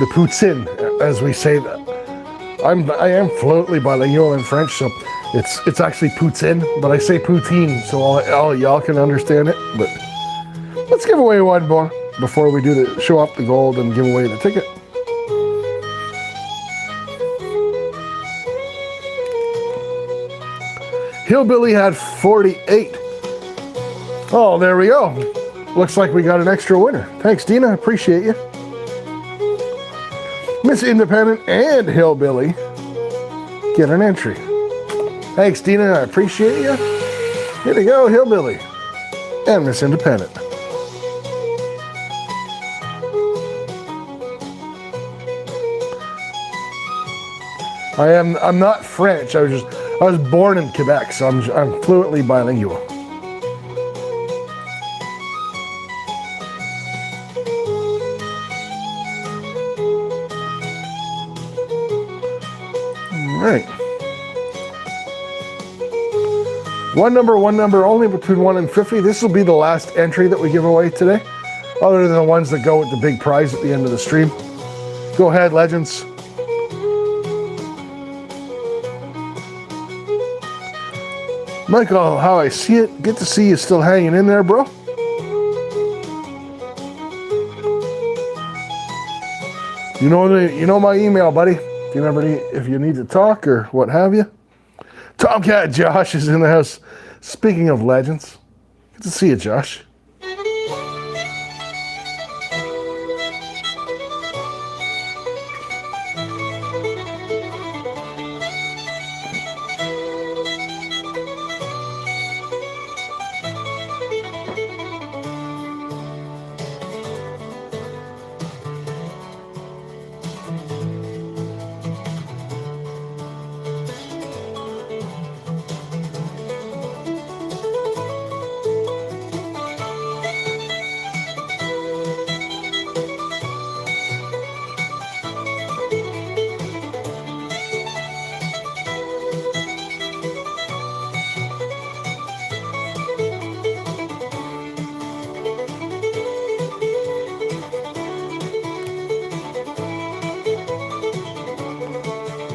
The poutine, as we say that. I am fluently bilingual in French, so it's actually poutine, but I say poutine so all y'all can understand it. But let's give away one more before we do show off the gold and give away the ticket. Hillbilly had 48. Oh, there we go. Looks like we got an extra winner. Thanks, Dina. Appreciate you. Miss Independent and Hillbilly get an entry. Thanks, Dina. I appreciate you. Here we go, Hillbilly and Miss Independent. I'm not French. I was born in Quebec, so I'm fluently bilingual. right. One number, only between 1 and 50. This will be the last entry that we give away today, other than the ones that go with the big prize at the end of the stream. Go ahead, legends. Michael, how I see it. Good to see you still hanging in there, bro. You know my email, buddy. If you need to talk or what have you. Tomcat Josh is in the house. Speaking of legends, good to see you, Josh.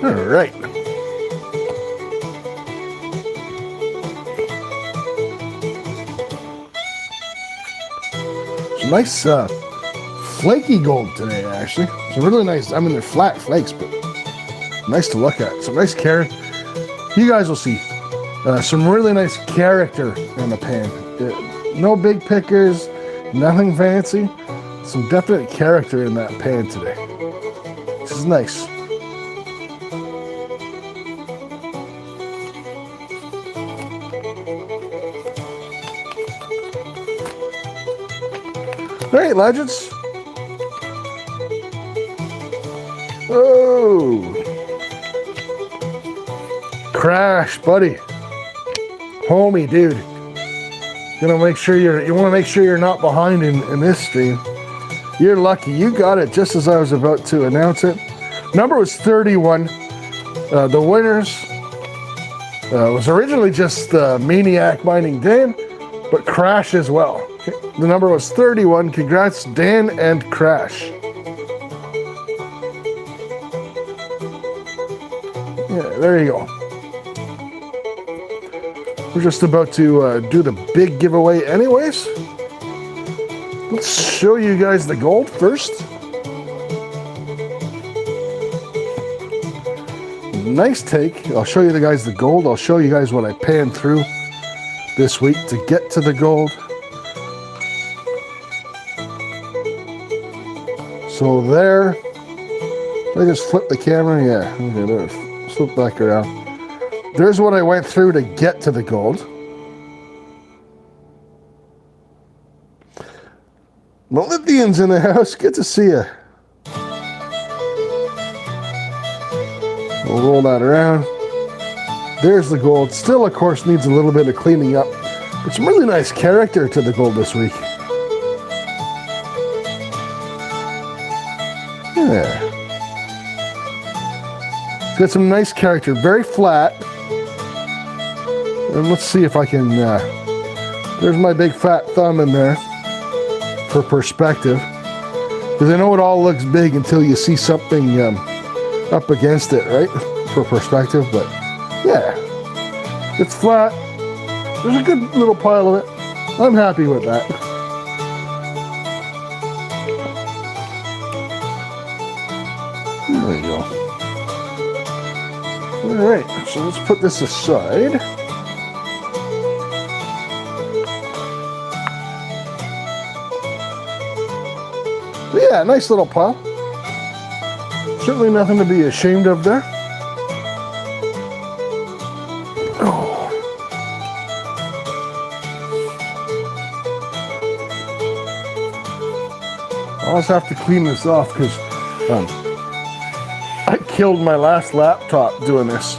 All right. Some nice flaky gold today, actually. Some really nice. I mean, they're flat flakes, but nice to look at. Some nice character. You guys will see some really nice character in the pan. No big pickers, nothing fancy. Some definite character in that pan today. This is nice. All right, legends. Oh, Crash, buddy, homie, dude. You want to make sure you're not behind in this stream. You're lucky. You got it just as I was about to announce it. Number was 31. The winners was originally just Maniac Mining Dan, but Crash as well. The number was 31. Congrats, Dan and Crash. Yeah, there you go. We're just about to do the big giveaway anyways. Let's show you guys the gold first. Nice take. I'll show you guys the gold. I'll show you guys what I panned through this week to get to the gold. So there, I just flip the camera, yeah, okay, there, flip back around. There's what I went through to get to the gold. Melithian's in the house, good to see you. We'll roll that around. There's the gold. Still, of course, needs a little bit of cleaning up, but some really nice character to the gold this week. Yeah. It's got some nice character, very flat. And let's see if I can, there's my big fat thumb in there for perspective. Because I know it all looks big until you see something up against it, right? For perspective, but yeah. It's flat. There's a good little pile of it. I'm happy with that. There we go. All right, so let's put this aside. But yeah, nice little pile. Certainly nothing to be ashamed of there. Oh. I'll just have to clean this off because I killed my last laptop doing this.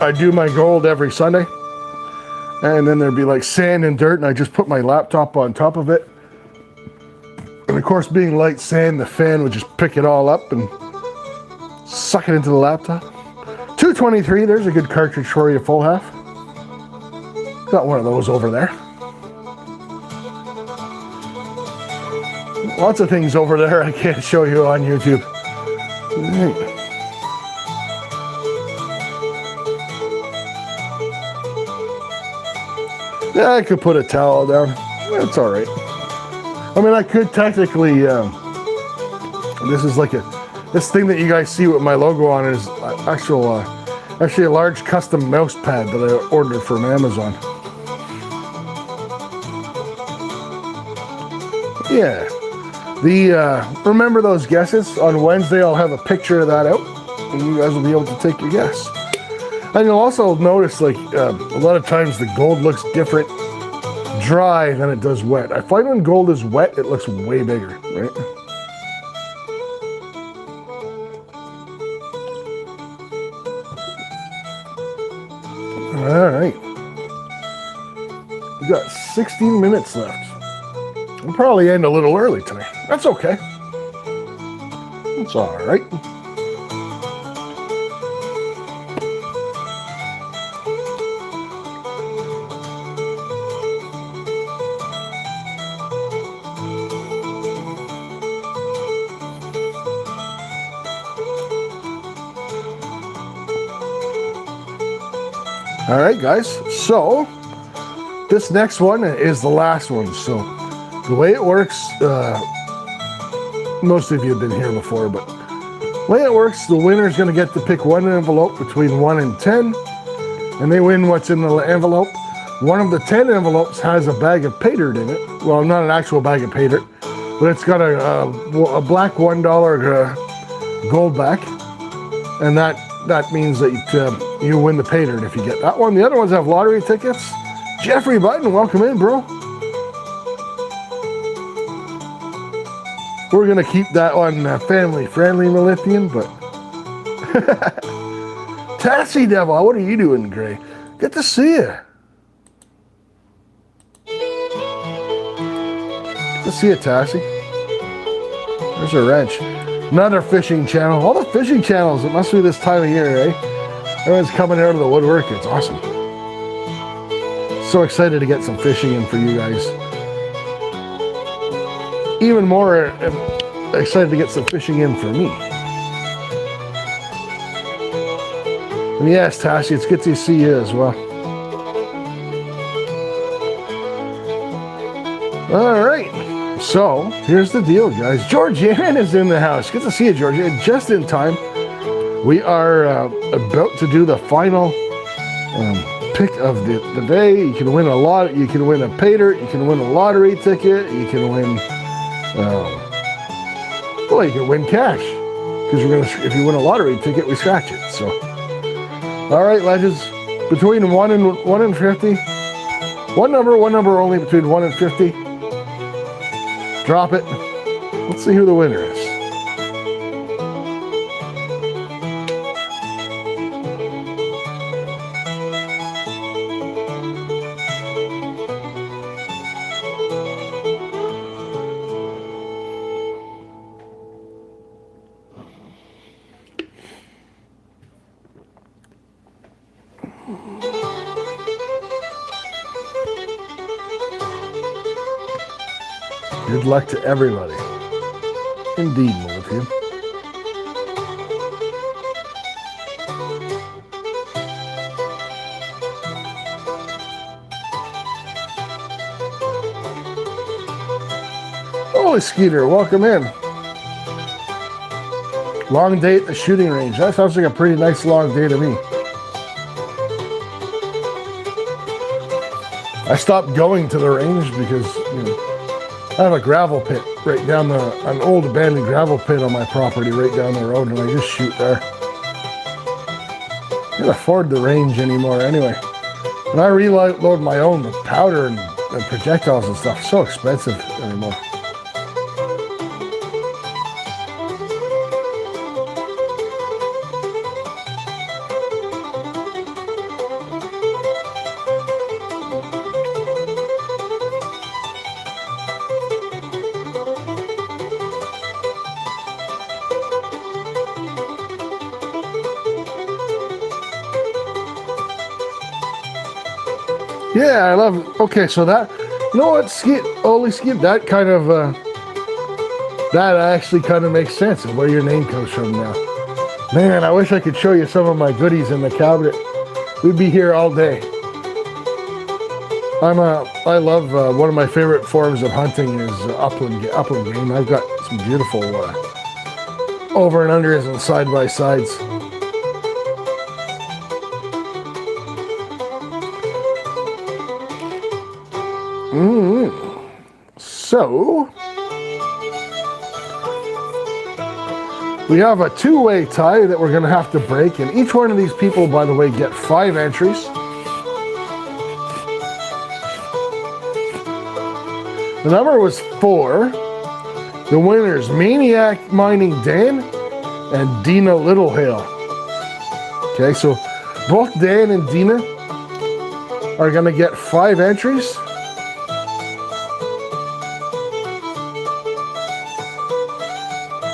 I do my gold every Sunday, and then there'd be like sand and dirt, and I just put my laptop on top of it. And of course, being light sand, the fan would just pick it all up and suck it into the laptop. 223, there's a good cartridge for you, full half. Got one of those over there. Lots of things over there I can't show you on YouTube. Right. Yeah, I could put a towel down. That's all right. I mean, I could technically, this is like this thing that you guys see with my logo on is actually a large custom mouse pad that I ordered from Amazon. Yeah. Remember those guesses? On Wednesday, I'll have a picture of that out, and you guys will be able to take your guess. And you'll also notice, like, a lot of times the gold looks different dry than it does wet. I find when gold is wet, it looks way bigger, right? All right. We got 16 minutes left. We'll probably end a little early today. That's okay. It's all right. All right, guys. So this next one is the last one. So the way it works, most of you have been here before, but the way it works, the winner is going to get to pick one envelope between 1 and 10, and they win what's in the envelope. One of the 10 envelopes has a bag of pay dirt in it. Well, not an actual bag of pay dirt, but it's got a black $1 gold back, and that means that you win the pay dirt if you get that one. The other ones have lottery tickets. Jeffrey Button, welcome in, bro. We're gonna keep that one family friendly, Melithian, but Tassie Devil, what are you doing, Gray? Good to see you. Good to see you, Tassie. There's a wrench. Another fishing channel. All the fishing channels, it must be this time of year, right? Everyone's coming out of the woodwork. It's awesome. So excited to get some fishing in for you guys. Even more excited to get some fishing in for me. And yes, Tashi, it's good to see you as well. All right. So, here's the deal, guys. Georgianne is in the house. Good to see you, Georgianne. Just in time. We are about to do the final pick of the day. You can win a lot. You can win a pay dirt. You can win a lottery ticket. You can win. Well, you can win cash because if you win a lottery ticket, we scratch it. So, all right, legends. Between 1 and 50. One number only between 1 and 50. Drop it. Let's see who the winner is. Good luck to everybody. Indeed, Melithian. Holy Skeeter, welcome in. Long day at the shooting range. That sounds like a pretty nice long day to me. I stopped going to the range because, I have a gravel pit right down an old abandoned gravel pit on my property right down the road, and I just shoot there. I can't afford the range anymore anyway. When I reload my own, the powder and projectiles and stuff, so expensive anymore. Yeah, I love it. Okay, so that, you know what, Skip, that kind of, that actually kind of makes sense of where your name comes from now. Man, I wish I could show you some of my goodies in the cabinet. We'd be here all day. I love, one of my favorite forms of hunting is upland game. I've got some beautiful over and unders and side by sides. So, we have a two-way tie that we're going to have to break, and each one of these people, by the way, get 5 entries. The number was 4. The winners, Maniac Mining Dan and Dina Littlehale. Okay, so both Dan and Dina are going to get 5 entries.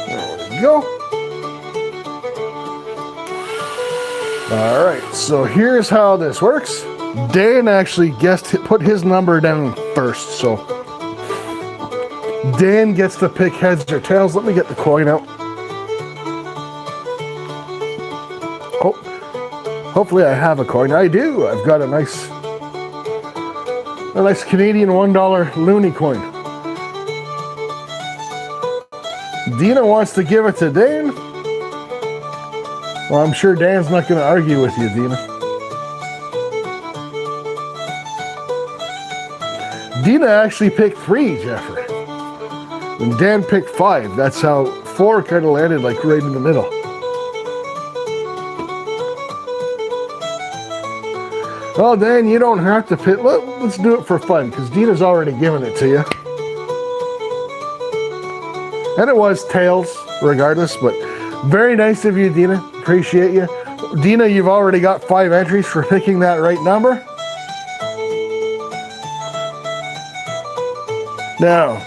There we go. All right, so here's how this works. Dan actually put his number down first, so Dan gets to pick heads or tails. Let me get the coin out. Oh, hopefully I have a coin. I do. I've got a nice Canadian $1 loony coin. Dina wants to give it to Dan. Well, I'm sure Dan's not going to argue with you, Dina. Dina actually picked 3, Jeffrey. And Dan picked 5. That's how 4 kind of landed like right in the middle. Well, Dan, you don't have to pick. Let's do it for fun because Dina's already given it to you. And it was tails, regardless, but very nice of you, Dina. Appreciate you. Dina, you've already got 5 entries for picking that right number. Now,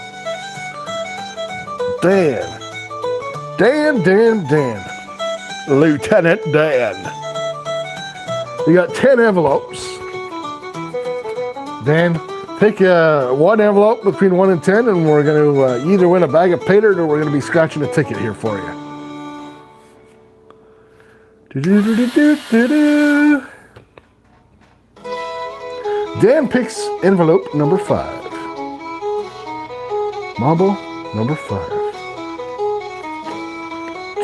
Dan. Lieutenant Dan. We got 10 envelopes. Dan, pick one envelope between 1 and 10, and we're going to either win a bag of pay dirt or we're going to be scratching a ticket here for you. Dan picks envelope number 5. Marble number 5.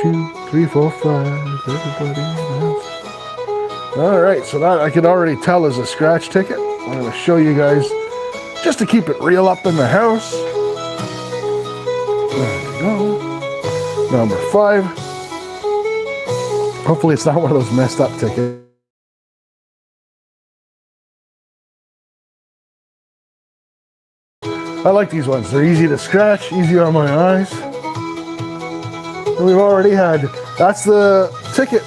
2, 3, 4, 5. Everybody else. All right, so that I can already tell is a scratch ticket. I'm going to show you guys just to keep it real up in the house. There we go. Number 5. Hopefully it's not one of those messed up tickets. I like these ones. They're easy to scratch, easy on my eyes. And we've already had, that's the ticket,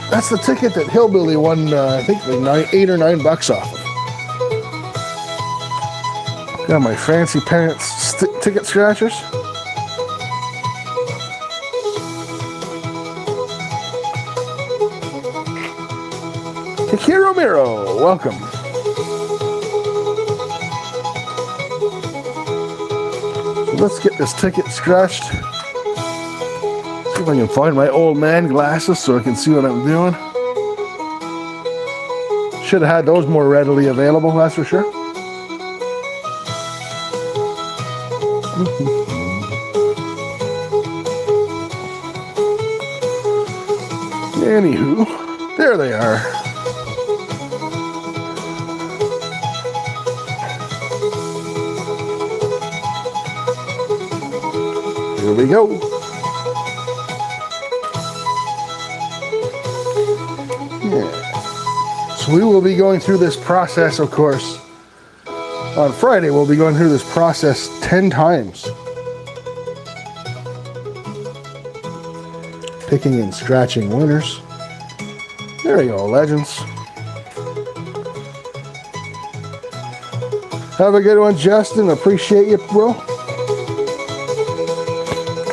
that's the ticket that Hillbilly won, I think, like $8 or $9 off of. Got my fancy pants ticket scratchers. Takiro Miro, welcome. So let's get this ticket scratched. See if I can find my old man glasses so I can see what I'm doing. Should have had those more readily available, that's for sure. Anywho, there they are. Here we go. Yeah. So we will be going through this process, of course. On Friday, we'll be going through this process 10 times. Picking and scratching winners. There you go, legends. Have a good one, Justin. Appreciate you, bro.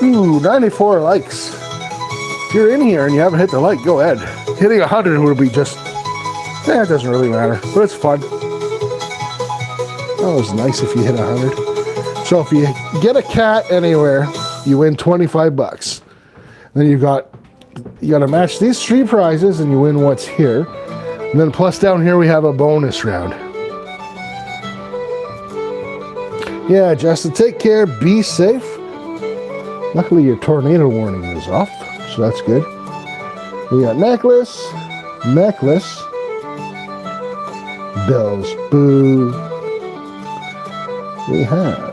Ooh, 94 likes. If you're in here and you haven't hit the like, go ahead. Hitting 100 would be just Yeah, it doesn't really matter, but it's fun. Oh, it's nice if you hit 100. So if you get a cat anywhere, you win 25 bucks. Then you got to match these 3 prizes and you win what's here. And then plus down here we have a bonus round. Yeah, Justin, take care, be safe. Luckily your tornado warning is off, so that's good. We got necklace, bills, boo. We have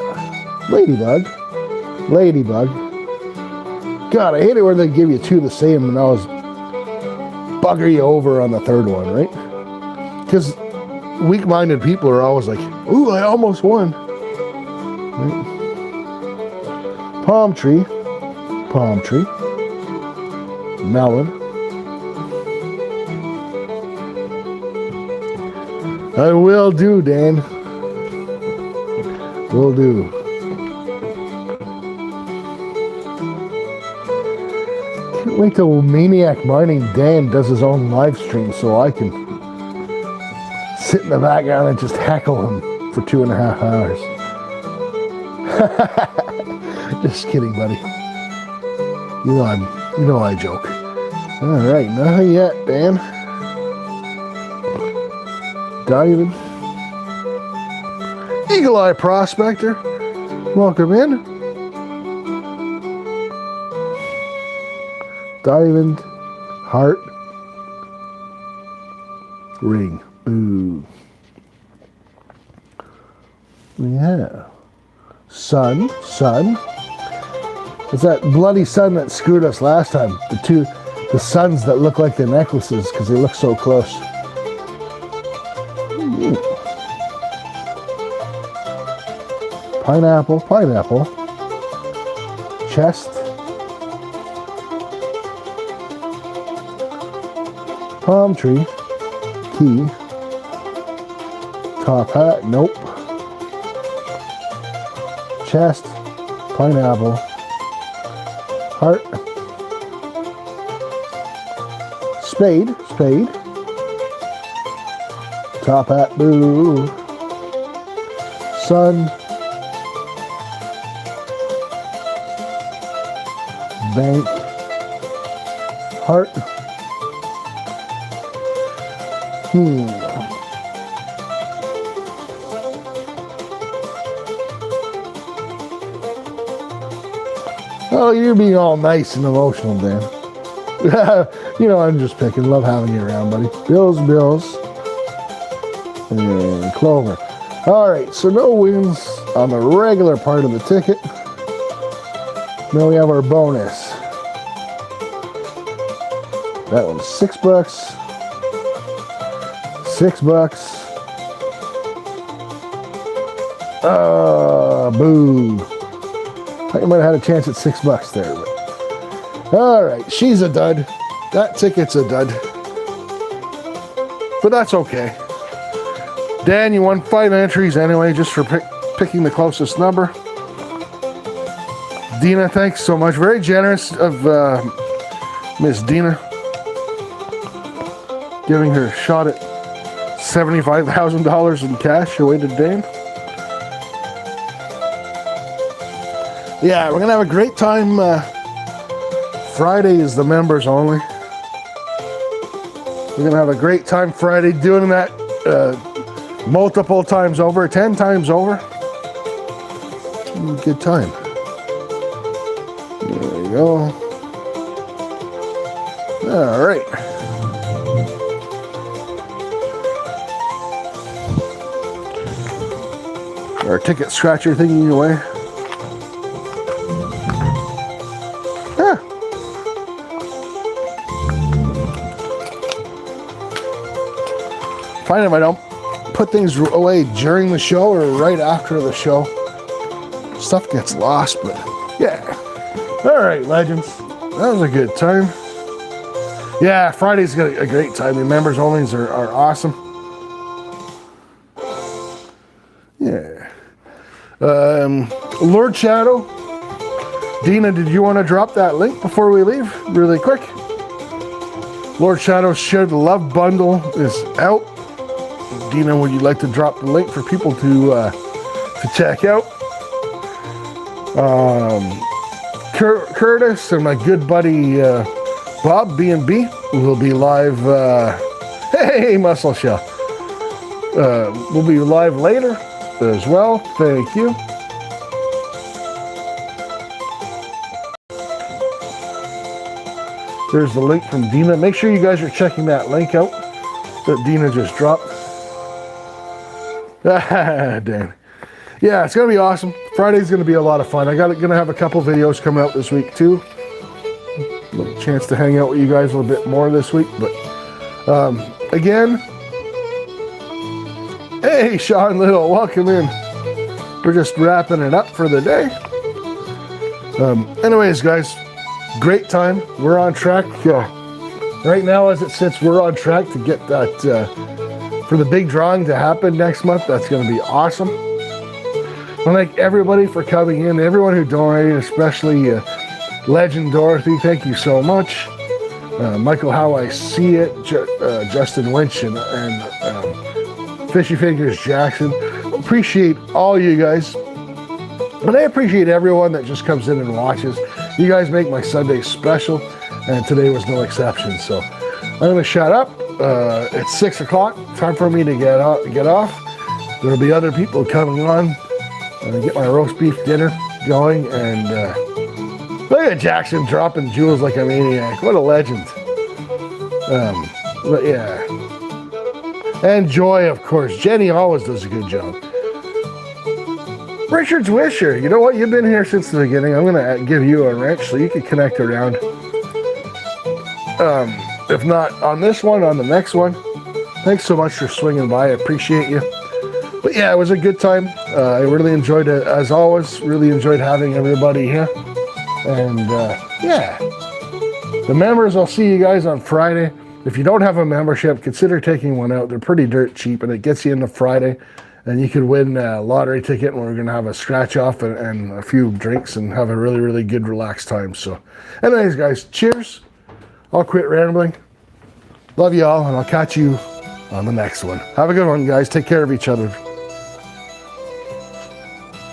ladybug. God, I hate it when they give you 2 the same and always bugger you over on the 3rd one, right? Because weak-minded people are always like, ooh, I almost won. Right? Palm tree, melon. I will do, Dan. Will do. Can't wait till Maniac Mining Dan does his own live stream so I can sit in the background and just heckle him for 2.5 hours. Just kidding, buddy. You know I joke. All right, not yet, Dan. Diamond. Eagle Eye Prospector. Welcome in. Diamond. Heart. Ring. Boo. Yeah. Sun. It's that bloody sun that screwed us last time. The suns that look like the necklaces because they look so close. Pineapple. Chest. Palm tree. Key. Top hat. Nope. Chest. Pineapple. Heart. Spade. Top hat. Boo. Sun. Bank. Heart. Oh, you're being all nice and emotional, Dan. You know, I'm just picking. Love having you around, buddy. Bills. And clover. All right, so no wins on the regular part of the ticket. Now we have our bonus. That one's $6. Boo. I might have had a chance at $6 there. But. All right, she's a dud. That ticket's a dud. But that's okay. Dan, you won 5 entries anyway, just for picking the closest number. Dina, thanks so much. Very generous of Miss Dina. Giving her a shot at $75,000 in cash away to Dan. Yeah, we're going to have a great time. Friday is the members only. We're going to have a great time Friday doing that multiple times over, 10 times over. Good time. There we go. All right. Our ticket scratcher thingy away. Fine if I don't put things away during the show or right after the show. Stuff gets lost, but yeah. All right, legends. That was a good time. Yeah, Friday's a great time. The members onlys are awesome. Yeah. Lord Shadow. Dina, did you want to drop that link before we leave? Really quick. Lord Shadows Share the Love bundle is out. Dina, would you like to drop the link for people to check out? Curtis and my good buddy Bob B&B will be live. Hey, Muscle Shell. We'll be live later as well. Thank you. There's the link from Dina. Make sure you guys are checking that link out that Dina just dropped. Damn. Yeah, it's gonna be awesome. Friday's gonna be a lot of fun. Gonna have a couple videos coming out this week too. A little chance to hang out with you guys a little bit more this week. But again, hey Sean Little, welcome in. We're just wrapping it up for the day. Anyways, guys, great time. We're on track. Right now, as it sits, we're on track to get that for the big drawing to happen next month. That's going to be awesome. I thank everybody for coming in. Everyone who donated, especially Legend Dorothy. Thank you so much. Michael, How I See It, Justin Lynch, and Fishy Fingers Jackson. Appreciate all you guys. And I appreciate everyone that just comes in and watches. You guys make my Sunday special, and today was no exception. So I'm going to shut up. It's 6 o'clock. Time for me to get off. There'll be other people coming on. Get my roast beef dinner going. And look at Jackson dropping jewels like a maniac. What a legend. But yeah. And Joy, of course. Jenny always does a good job. Richard's Wisher, you know what? You've been here since the beginning. I'm going to give you a wrench so you can connect around. If not on this one, on the next one. Thanks so much for swinging by. I appreciate you. But yeah, it was a good time. I really enjoyed it, as always. Really enjoyed having everybody here. And yeah, the members, I'll see you guys on Friday. If you don't have a membership, consider taking one out. They're pretty dirt cheap, and it gets you into Friday. And you could win a lottery ticket, and we're going to have a scratch off and a few drinks and have a really, really good relaxed time. So anyways, guys, cheers. I'll quit rambling. Love you all, and I'll catch you on the next one. Have a good one, guys. Take care of each other.